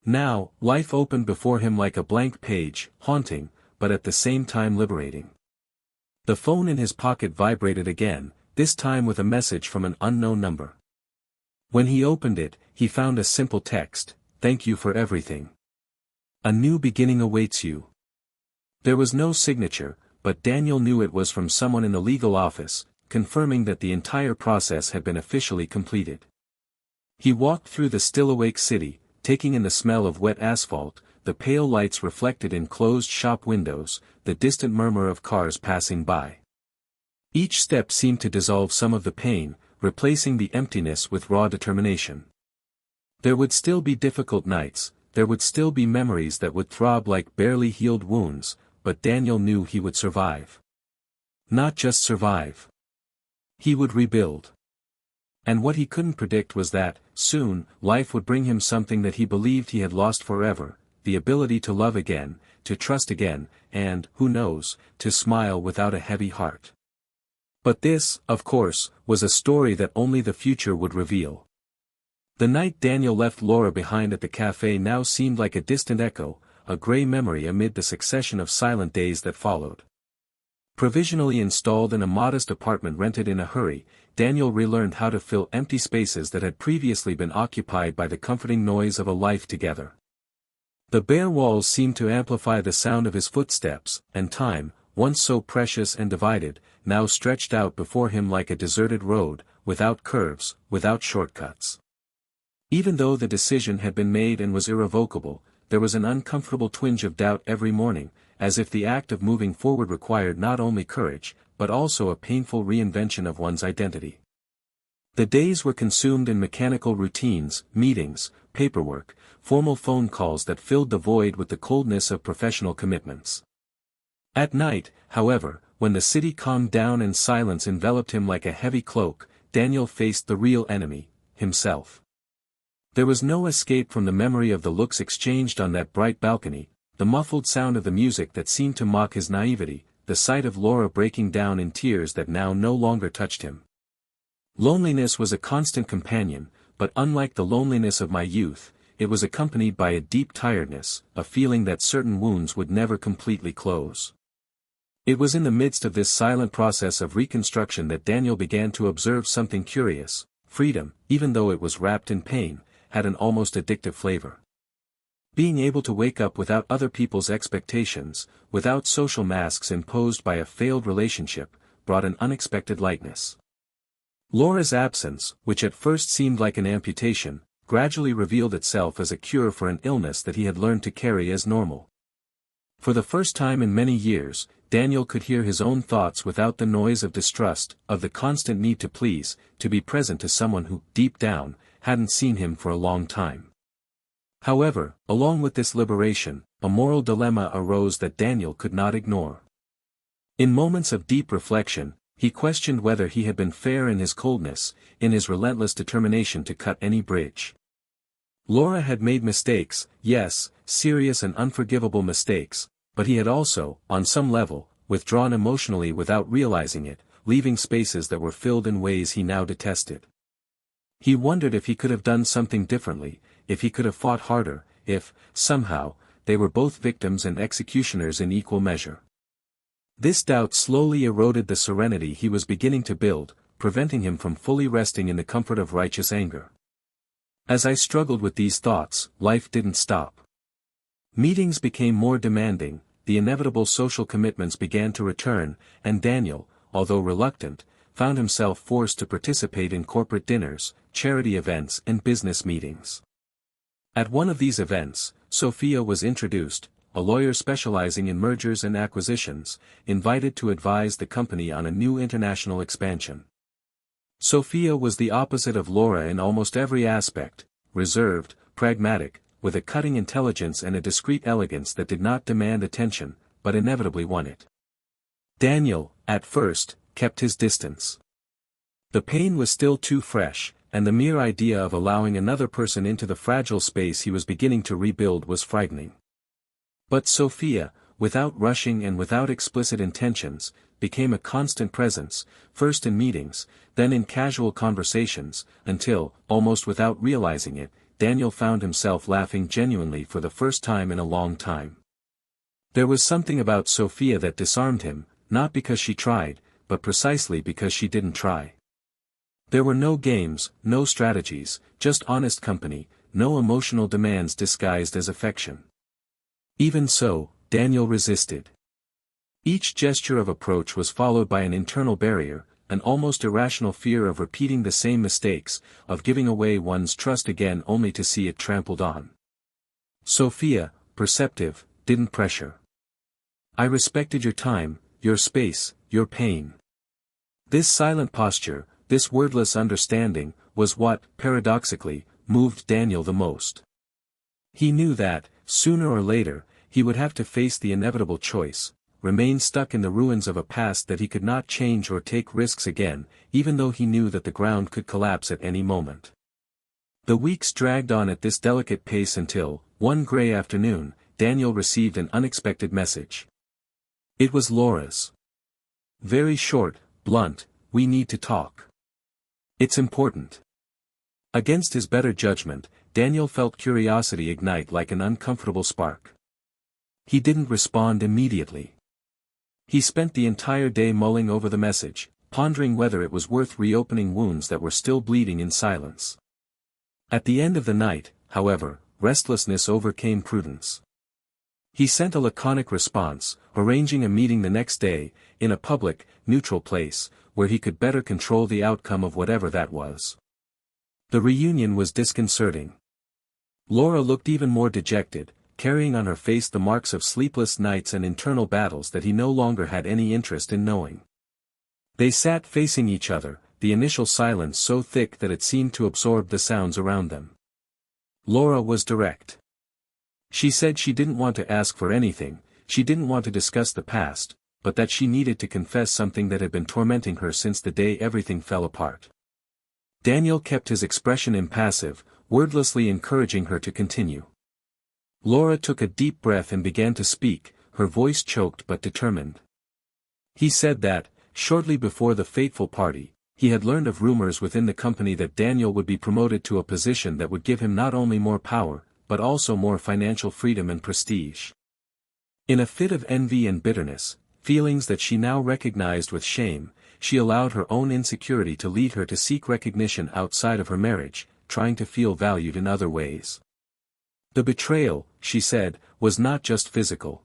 Now, life opened before him like a blank page, haunting, but at the same time liberating. The phone in his pocket vibrated again, this time with a message from an unknown number. When he opened it, he found a simple text: "Thank you for everything. A new beginning awaits you." There was no signature, but Daniel knew it was from someone in the legal office, confirming that the entire process had been officially completed. He walked through the still-awake city, taking in the smell of wet asphalt, the pale lights reflected in closed shop windows, the distant murmur of cars passing by. Each step seemed to dissolve some of the pain, replacing the emptiness with raw determination. There would still be difficult nights, there would still be memories that would throb like barely healed wounds, but Daniel knew he would survive. Not just survive. He would rebuild. And what he couldn't predict was that, soon, life would bring him something that he believed he had lost forever: the ability to love again, to trust again, and, who knows, to smile without a heavy heart. But this, of course, was a story that only the future would reveal. The night Daniel left Laura behind at the cafe now seemed like a distant echo, a gray memory amid the succession of silent days that followed. Provisionally installed in a modest apartment rented in a hurry, Daniel relearned how to fill empty spaces that had previously been occupied by the comforting noise of a life together. The bare walls seemed to amplify the sound of his footsteps, and time, once so precious and divided, now stretched out before him like a deserted road, without curves, without shortcuts. Even though the decision had been made and was irrevocable, there was an uncomfortable twinge of doubt every morning, as if the act of moving forward required not only courage, but also a painful reinvention of one's identity. The days were consumed in mechanical routines, meetings, paperwork, formal phone calls that filled the void with the coldness of professional commitments. At night, however, when the city calmed down and silence enveloped him like a heavy cloak, Daniel faced the real enemy, himself. There was no escape from the memory of the looks exchanged on that bright balcony, the muffled sound of the music that seemed to mock his naivety, the sight of Laura breaking down in tears that now no longer touched him. Loneliness was a constant companion, but unlike the loneliness of my youth, it was accompanied by a deep tiredness, a feeling that certain wounds would never completely close. It was in the midst of this silent process of reconstruction that Daniel began to observe something curious: freedom, even though it was wrapped in pain, had an almost addictive flavor. Being able to wake up without other people's expectations, without social masks imposed by a failed relationship, brought an unexpected lightness. Laura's absence, which at first seemed like an amputation, gradually revealed itself as a cure for an illness that he had learned to carry as normal. For the first time in many years, Daniel could hear his own thoughts without the noise of distrust, of the constant need to please, to be present to someone who, deep down, hadn't seen him for a long time. However, along with this liberation, a moral dilemma arose that Daniel could not ignore. In moments of deep reflection, he questioned whether he had been fair in his coldness, in his relentless determination to cut any bridge. Laura had made mistakes, yes, serious and unforgivable mistakes, but he had also, on some level, withdrawn emotionally without realizing it, leaving spaces that were filled in ways he now detested. He wondered if he could have done something differently, if he could have fought harder, if, somehow, they were both victims and executioners in equal measure. This doubt slowly eroded the serenity he was beginning to build, preventing him from fully resting in the comfort of righteous anger. As I struggled with these thoughts, life didn't stop. Meetings became more demanding, the inevitable social commitments began to return, and Daniel, although reluctant, found himself forced to participate in corporate dinners, charity events and business meetings. At one of these events, Sophia was introduced, a lawyer specializing in mergers and acquisitions, invited to advise the company on a new international expansion. Sophia was the opposite of Laura in almost every aspect: reserved, pragmatic, with a cutting intelligence and a discreet elegance that did not demand attention, but inevitably won it. Daniel, at first, kept his distance. The pain was still too fresh, and the mere idea of allowing another person into the fragile space he was beginning to rebuild was frightening. But Sophia, without rushing and without explicit intentions, became a constant presence, first in meetings, then in casual conversations, until, almost without realizing it, Daniel found himself laughing genuinely for the first time in a long time. There was something about Sophia that disarmed him, not because she tried, but precisely because she didn't try. There were no games, no strategies, just honest company, no emotional demands disguised as affection. Even so, Daniel resisted. Each gesture of approach was followed by an internal barrier, an almost irrational fear of repeating the same mistakes, of giving away one's trust again only to see it trampled on. Sophia, perceptive, didn't pressure. I respected your time, your space, your pain. This silent posture, this wordless understanding, was what, paradoxically, moved Daniel the most. He knew that, sooner or later, he would have to face the inevitable choice: remain stuck in the ruins of a past that he could not change or take risks again, even though he knew that the ground could collapse at any moment. The weeks dragged on at this delicate pace until, one gray afternoon, Daniel received an unexpected message. It was Laura's. Very short, blunt: "We need to talk. It's important." Against his better judgment, Daniel felt curiosity ignite like an uncomfortable spark. He didn't respond immediately. He spent the entire day mulling over the message, pondering whether it was worth reopening wounds that were still bleeding in silence. At the end of the night, however, restlessness overcame prudence. He sent a laconic response, arranging a meeting the next day, in a public, neutral place, where he could better control the outcome of whatever that was. The reunion was disconcerting. Laura looked even more dejected, carrying on her face the marks of sleepless nights and internal battles that he no longer had any interest in knowing. They sat facing each other, the initial silence so thick that it seemed to absorb the sounds around them. Laura was direct. She said she didn't want to ask for anything, she didn't want to discuss the past, but that she needed to confess something that had been tormenting her since the day everything fell apart. Daniel kept his expression impassive, wordlessly encouraging her to continue. Laura took a deep breath and began to speak, her voice choked but determined. He said that, shortly before the fateful party, he had learned of rumors within the company that Daniel would be promoted to a position that would give him not only more power, but also more financial freedom and prestige. In a fit of envy and bitterness, feelings that she now recognized with shame, she allowed her own insecurity to lead her to seek recognition outside of her marriage, trying to feel valued in other ways. The betrayal, she said, was not just physical.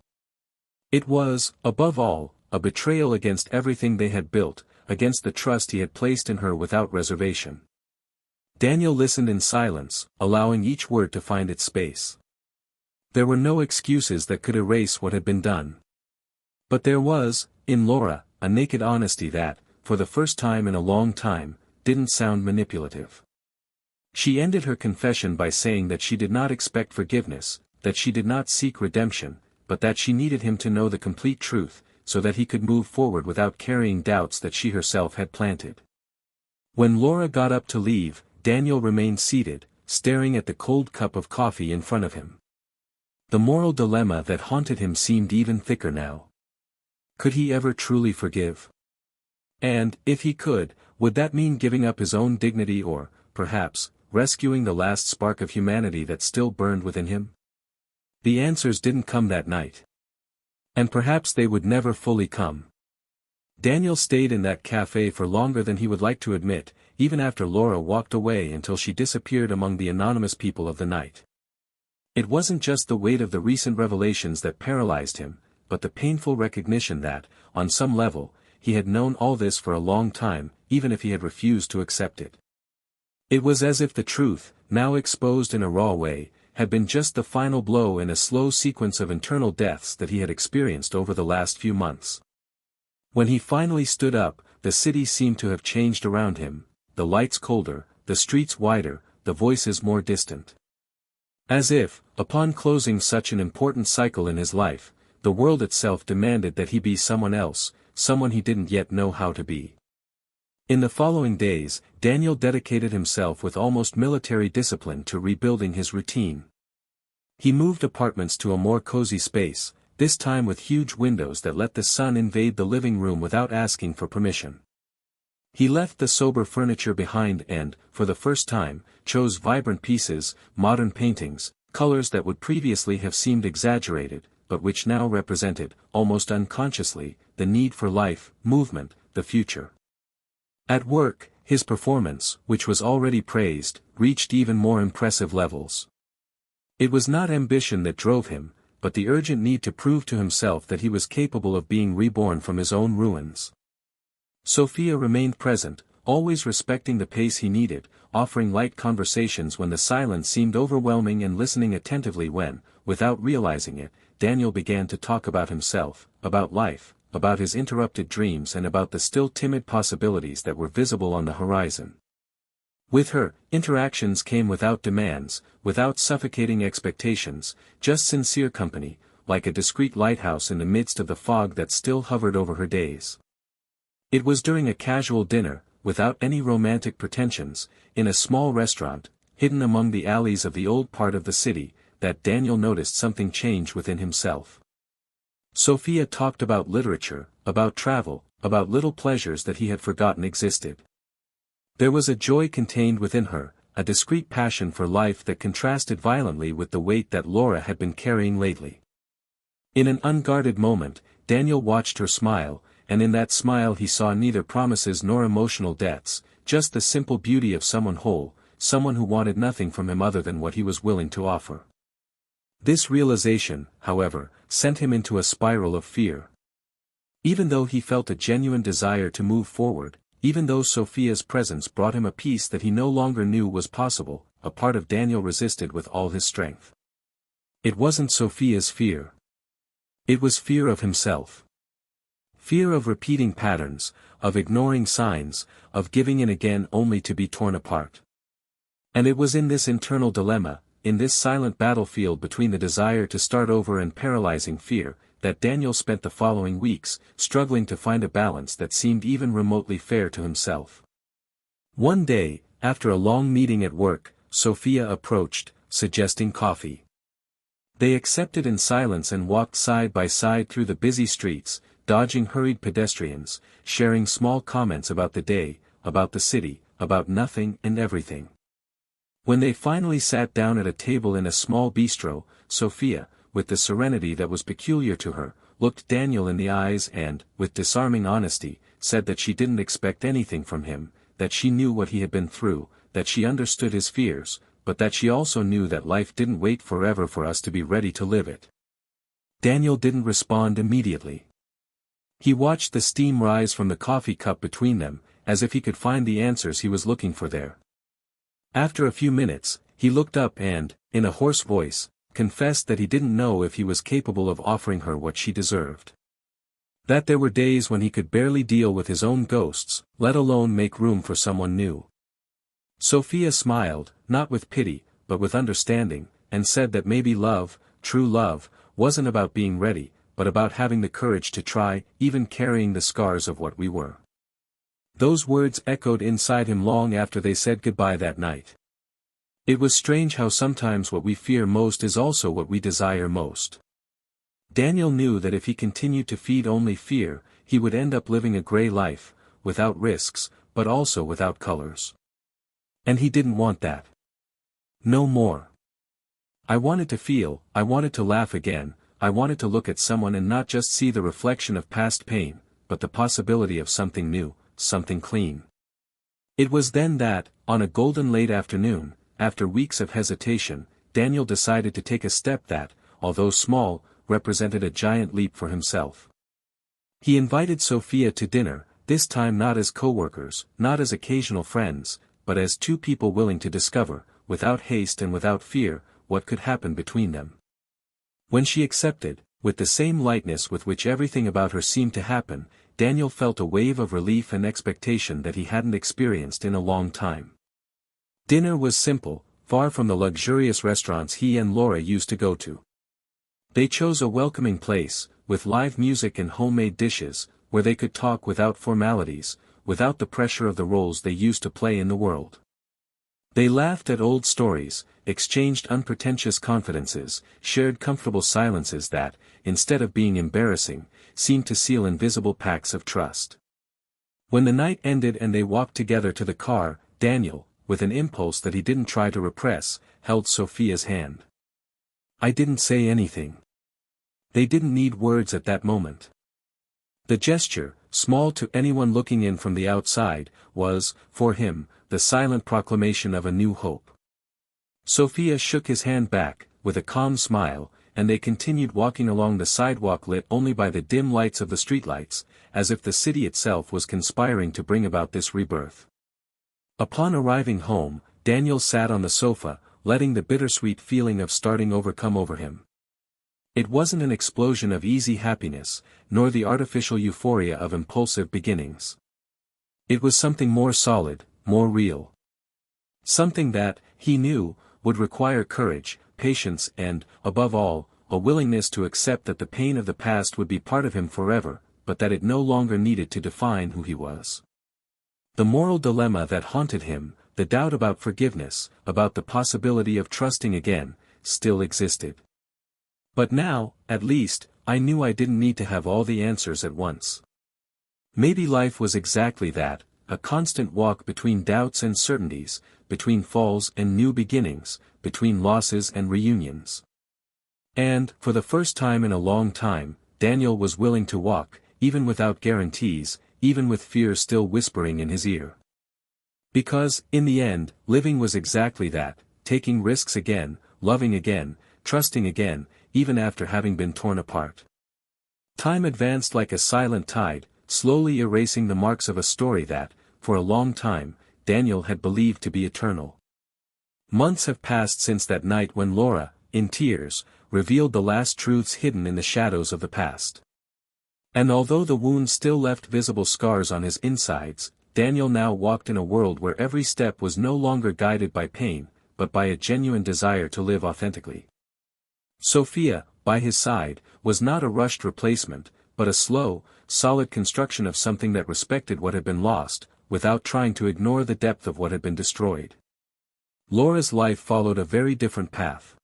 It was, above all, a betrayal against everything they had built, against the trust he had placed in her without reservation. Daniel listened in silence, allowing each word to find its space. There were no excuses that could erase what had been done. But there was, in Laura, a naked honesty that, for the first time in a long time, didn't sound manipulative. She ended her confession by saying that she did not expect forgiveness, that she did not seek redemption, but that she needed him to know the complete truth, so that he could move forward without carrying doubts that she herself had planted. When Laura got up to leave, Daniel remained seated, staring at the cold cup of coffee in front of him. The moral dilemma that haunted him seemed even thicker now. Could he ever truly forgive? And, if he could, would that mean giving up his own dignity or, perhaps, rescuing the last spark of humanity that still burned within him? The answers didn't come that night. And perhaps they would never fully come. Daniel stayed in that cafe for longer than he would like to admit, even after Laura walked away until she disappeared among the anonymous people of the night. It wasn't just the weight of the recent revelations that paralyzed him, but the painful recognition that, on some level, he had known all this for a long time, even if he had refused to accept it. It was as if the truth, now exposed in a raw way, had been just the final blow in a slow sequence of internal deaths that he had experienced over the last few months. When he finally stood up, the city seemed to have changed around him, the lights colder, the streets wider, the voices more distant. As if, upon closing such an important cycle in his life, the world itself demanded that he be someone else, someone he didn't yet know how to be. In the following days, Daniel dedicated himself with almost military discipline to rebuilding his routine. He moved apartments to a more cozy space, this time with huge windows that let the sun invade the living room without asking for permission. He left the sober furniture behind and, for the first time, chose vibrant pieces, modern paintings, colors that would previously have seemed exaggerated, but which now represented, almost unconsciously, the need for life, movement, the future. At work, his performance, which was already praised, reached even more impressive levels. It was not ambition that drove him, but the urgent need to prove to himself that he was capable of being reborn from his own ruins. Sophia remained present, always respecting the pace he needed, offering light conversations when the silence seemed overwhelming and listening attentively when, without realizing it, Daniel began to talk about himself, about life, about his interrupted dreams and about the still timid possibilities that were visible on the horizon. With her, interactions came without demands, without suffocating expectations, just sincere company, like a discreet lighthouse in the midst of the fog that still hovered over her days. It was during a casual dinner, without any romantic pretensions, in a small restaurant, hidden among the alleys of the old part of the city, that Daniel noticed something change within himself. Sophia talked about literature, about travel, about little pleasures that he had forgotten existed. There was a joy contained within her, a discreet passion for life that contrasted violently with the weight that Laura had been carrying lately. In an unguarded moment, Daniel watched her smile, and in that smile he saw neither promises nor emotional debts, just the simple beauty of someone whole, someone who wanted nothing from him other than what he was willing to offer. This realization, however, sent him into a spiral of fear. Even though he felt a genuine desire to move forward, even though Sophia's presence brought him a peace that he no longer knew was possible, a part of Daniel resisted with all his strength. It wasn't Sophia's fear. It was fear of himself. Fear of repeating patterns, of ignoring signs, of giving in again only to be torn apart. And it was in this internal dilemma, in this silent battlefield between the desire to start over and paralyzing fear, that Daniel spent the following weeks, struggling to find a balance that seemed even remotely fair to himself. One day, after a long meeting at work, Sophia approached, suggesting coffee. They accepted in silence and walked side by side through the busy streets, dodging hurried pedestrians, sharing small comments about the day, about the city, about nothing and everything. When they finally sat down at a table in a small bistro, Sophia, with the serenity that was peculiar to her, looked Daniel in the eyes and, with disarming honesty, said that she didn't expect anything from him, that she knew what he had been through, that she understood his fears, but that she also knew that life didn't wait forever for us to be ready to live it. Daniel didn't respond immediately. He watched the steam rise from the coffee cup between them, as if he could find the answers he was looking for there. After a few minutes, he looked up and, in a hoarse voice, confessed that he didn't know if he was capable of offering her what she deserved. That there were days when he could barely deal with his own ghosts, let alone make room for someone new. Sophia smiled, not with pity, but with understanding, and said that maybe love, true love, wasn't about being ready, but about having the courage to try, even carrying the scars of what we were. Those words echoed inside him long after they said goodbye that night. It was strange how sometimes what we fear most is also what we desire most. Daniel knew that if he continued to feed only fear, he would end up living a gray life, without risks, but also without colors. And he didn't want that. No more. I wanted to feel, I wanted to laugh again, I wanted to look at someone and not just see the reflection of past pain, but the possibility of something new, something clean. It was then that, on a golden late afternoon, after weeks of hesitation, Daniel decided to take a step that, although small, represented a giant leap for himself. He invited Sophia to dinner, this time not as co-workers, not as occasional friends, but as two people willing to discover, without haste and without fear, what could happen between them. When she accepted, with the same lightness with which everything about her seemed to happen, Daniel felt a wave of relief and expectation that he hadn't experienced in a long time. Dinner was simple, far from the luxurious restaurants he and Laura used to go to. They chose a welcoming place, with live music and homemade dishes, where they could talk without formalities, without the pressure of the roles they used to play in the world. They laughed at old stories, exchanged unpretentious confidences, shared comfortable silences that, instead of being embarrassing, seemed to seal invisible pacts of trust. When the night ended and they walked together to the car, Daniel, with an impulse that he didn't try to repress, held Sophia's hand. I didn't say anything. They didn't need words at that moment. The gesture, small to anyone looking in from the outside, was, for him, the silent proclamation of a new hope. Sophia shook his hand back, with a calm smile, and they continued walking along the sidewalk lit only by the dim lights of the streetlights, as if the city itself was conspiring to bring about this rebirth. Upon arriving home, Daniel sat on the sofa, letting the bittersweet feeling of starting over come over him. It wasn't an explosion of easy happiness, nor the artificial euphoria of impulsive beginnings. It was something more solid, more real. Something that, he knew, would require courage, patience and, above all, a willingness to accept that the pain of the past would be part of him forever, but that it no longer needed to define who he was. The moral dilemma that haunted him, the doubt about forgiveness, about the possibility of trusting again, still existed. But now, at least, I knew I didn't need to have all the answers at once. Maybe life was exactly that, a constant walk between doubts and certainties, between falls and new beginnings, between losses and reunions. And, for the first time in a long time, Daniel was willing to walk, even without guarantees, even with fear still whispering in his ear. Because, in the end, living was exactly that, taking risks again, loving again, trusting again, even after having been torn apart. Time advanced like a silent tide, slowly erasing the marks of a story that, for a long time, Daniel had believed to be eternal. Months have passed since that night when Laura, in tears, revealed the last truths hidden in the shadows of the past. And although the wound still left visible scars on his insides, Daniel now walked in a world where every step was no longer guided by pain, but by a genuine desire to live authentically. Sophia, by his side, was not a rushed replacement, but a slow, solid construction of something that respected what had been lost, without trying to ignore the depth of what had been destroyed. Laura's life followed a very different path.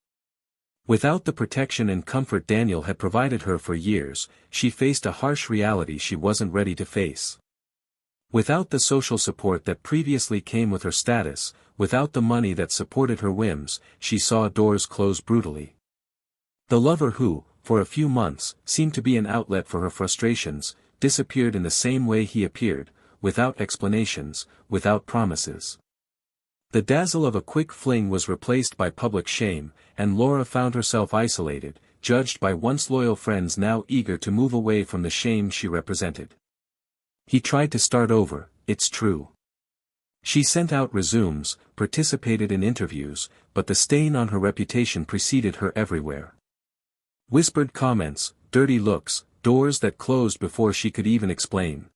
Without the protection and comfort Daniel had provided her for years, she faced a harsh reality she wasn't ready to face. Without the social support that previously came with her status, without the money that supported her whims, she saw doors close brutally. The lover who, for a few months, seemed to be an outlet for her frustrations, disappeared in the same way he appeared, without explanations, without promises. The dazzle of a quick fling was replaced by public shame, and Laura found herself isolated, judged by once loyal friends now eager to move away from the shame she represented. He tried to start over, it's true. She sent out resumes, participated in interviews, but the stain on her reputation preceded her everywhere. Whispered comments, dirty looks, doors that closed before she could even explain.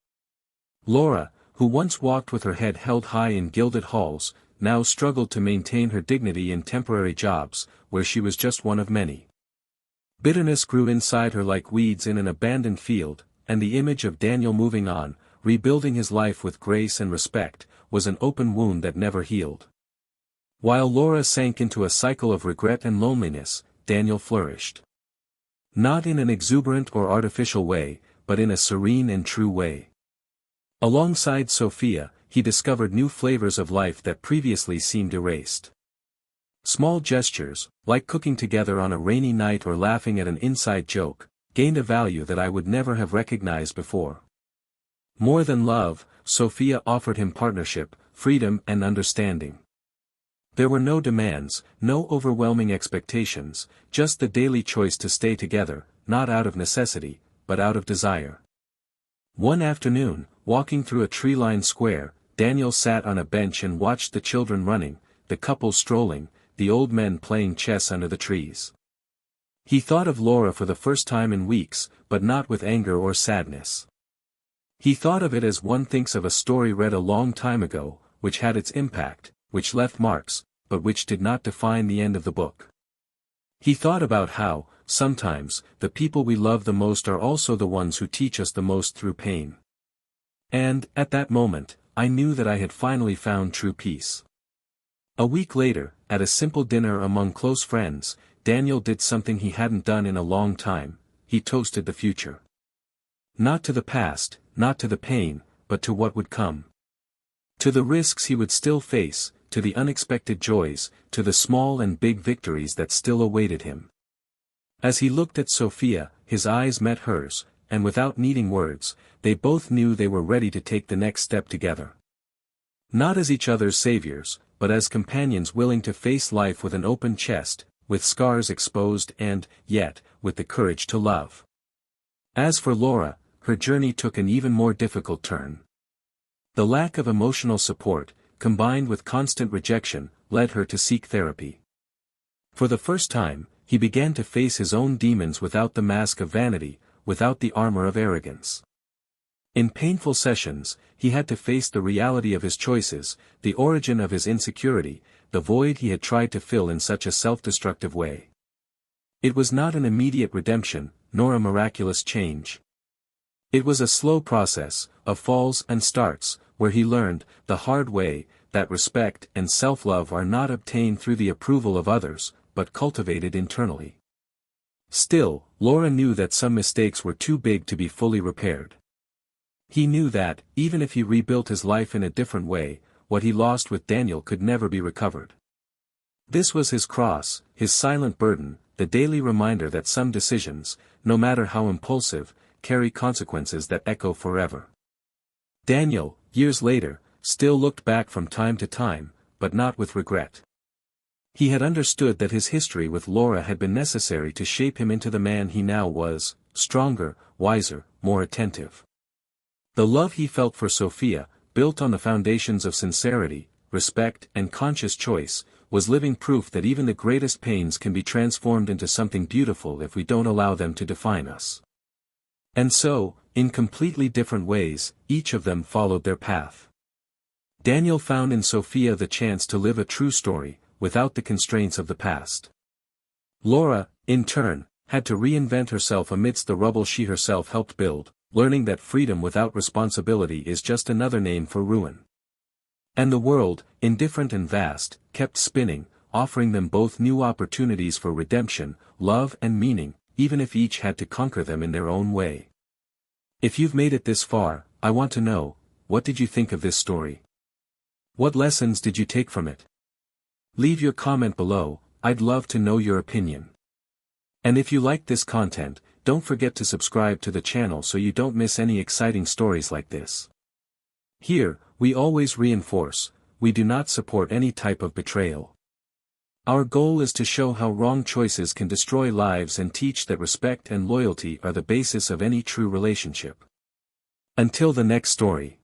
Laura, who once walked with her head held high in gilded halls, now struggled to maintain her dignity in temporary jobs, where she was just one of many. Bitterness grew inside her like weeds in an abandoned field, and the image of Daniel moving on, rebuilding his life with grace and respect, was an open wound that never healed. While Laura sank into a cycle of regret and loneliness, Daniel flourished. Not in an exuberant or artificial way, but in a serene and true way. Alongside Sophia, he discovered new flavors of life that previously seemed erased. Small gestures, like cooking together on a rainy night or laughing at an inside joke, gained a value that I would never have recognized before. More than love, Sophia offered him partnership, freedom and understanding. There were no demands, no overwhelming expectations, just the daily choice to stay together, not out of necessity, but out of desire. One afternoon, walking through a tree-lined square, Daniel sat on a bench and watched the children running, the couple strolling, the old men playing chess under the trees. He thought of Laura for the first time in weeks, but not with anger or sadness. He thought of it as one thinks of a story read a long time ago, which had its impact, which left marks, but which did not define the end of the book. He thought about how, sometimes, the people we love the most are also the ones who teach us the most through pain. And, at that moment, I knew that I had finally found true peace. A week later, at a simple dinner among close friends, Daniel did something he hadn't done in a long time: he toasted the future. Not to the past, not to the pain, but to what would come. To the risks he would still face, to the unexpected joys, to the small and big victories that still awaited him. As he looked at Sophia, his eyes met hers, and without needing words, they both knew they were ready to take the next step together. Not as each other's saviors, but as companions willing to face life with an open chest, with scars exposed and, yet, with the courage to love. As for Laura, her journey took an even more difficult turn. The lack of emotional support, combined with constant rejection, led her to seek therapy. For the first time, he began to face his own demons without the mask of vanity, without the armor of arrogance. In painful sessions, he had to face the reality of his choices, the origin of his insecurity, the void he had tried to fill in such a self-destructive way. It was not an immediate redemption, nor a miraculous change. It was a slow process, of falls and starts, where he learned, the hard way, that respect and self-love are not obtained through the approval of others, but cultivated internally. Still, Laura knew that some mistakes were too big to be fully repaired. He knew that, even if he rebuilt his life in a different way, what he lost with Daniel could never be recovered. This was his cross, his silent burden, the daily reminder that some decisions, no matter how impulsive, carry consequences that echo forever. Daniel, years later, still looked back from time to time, but not with regret. He had understood that his history with Laura had been necessary to shape him into the man he now was, stronger, wiser, more attentive. The love he felt for Sophia, built on the foundations of sincerity, respect and conscious choice, was living proof that even the greatest pains can be transformed into something beautiful if we don't allow them to define us. And so, in completely different ways, each of them followed their path. Daniel found in Sophia the chance to live a true story, without the constraints of the past. Laura, in turn, had to reinvent herself amidst the rubble she herself helped build, learning that freedom without responsibility is just another name for ruin. And the world, indifferent and vast, kept spinning, offering them both new opportunities for redemption, love and meaning, even if each had to conquer them in their own way. If you've made it this far, I want to know, what did you think of this story? What lessons did you take from it? Leave your comment below, I'd love to know your opinion. And if you liked this content, don't forget to subscribe to the channel so you don't miss any exciting stories like this. Here, we always reinforce, we do not support any type of betrayal. Our goal is to show how wrong choices can destroy lives and teach that respect and loyalty are the basis of any true relationship. Until the next story.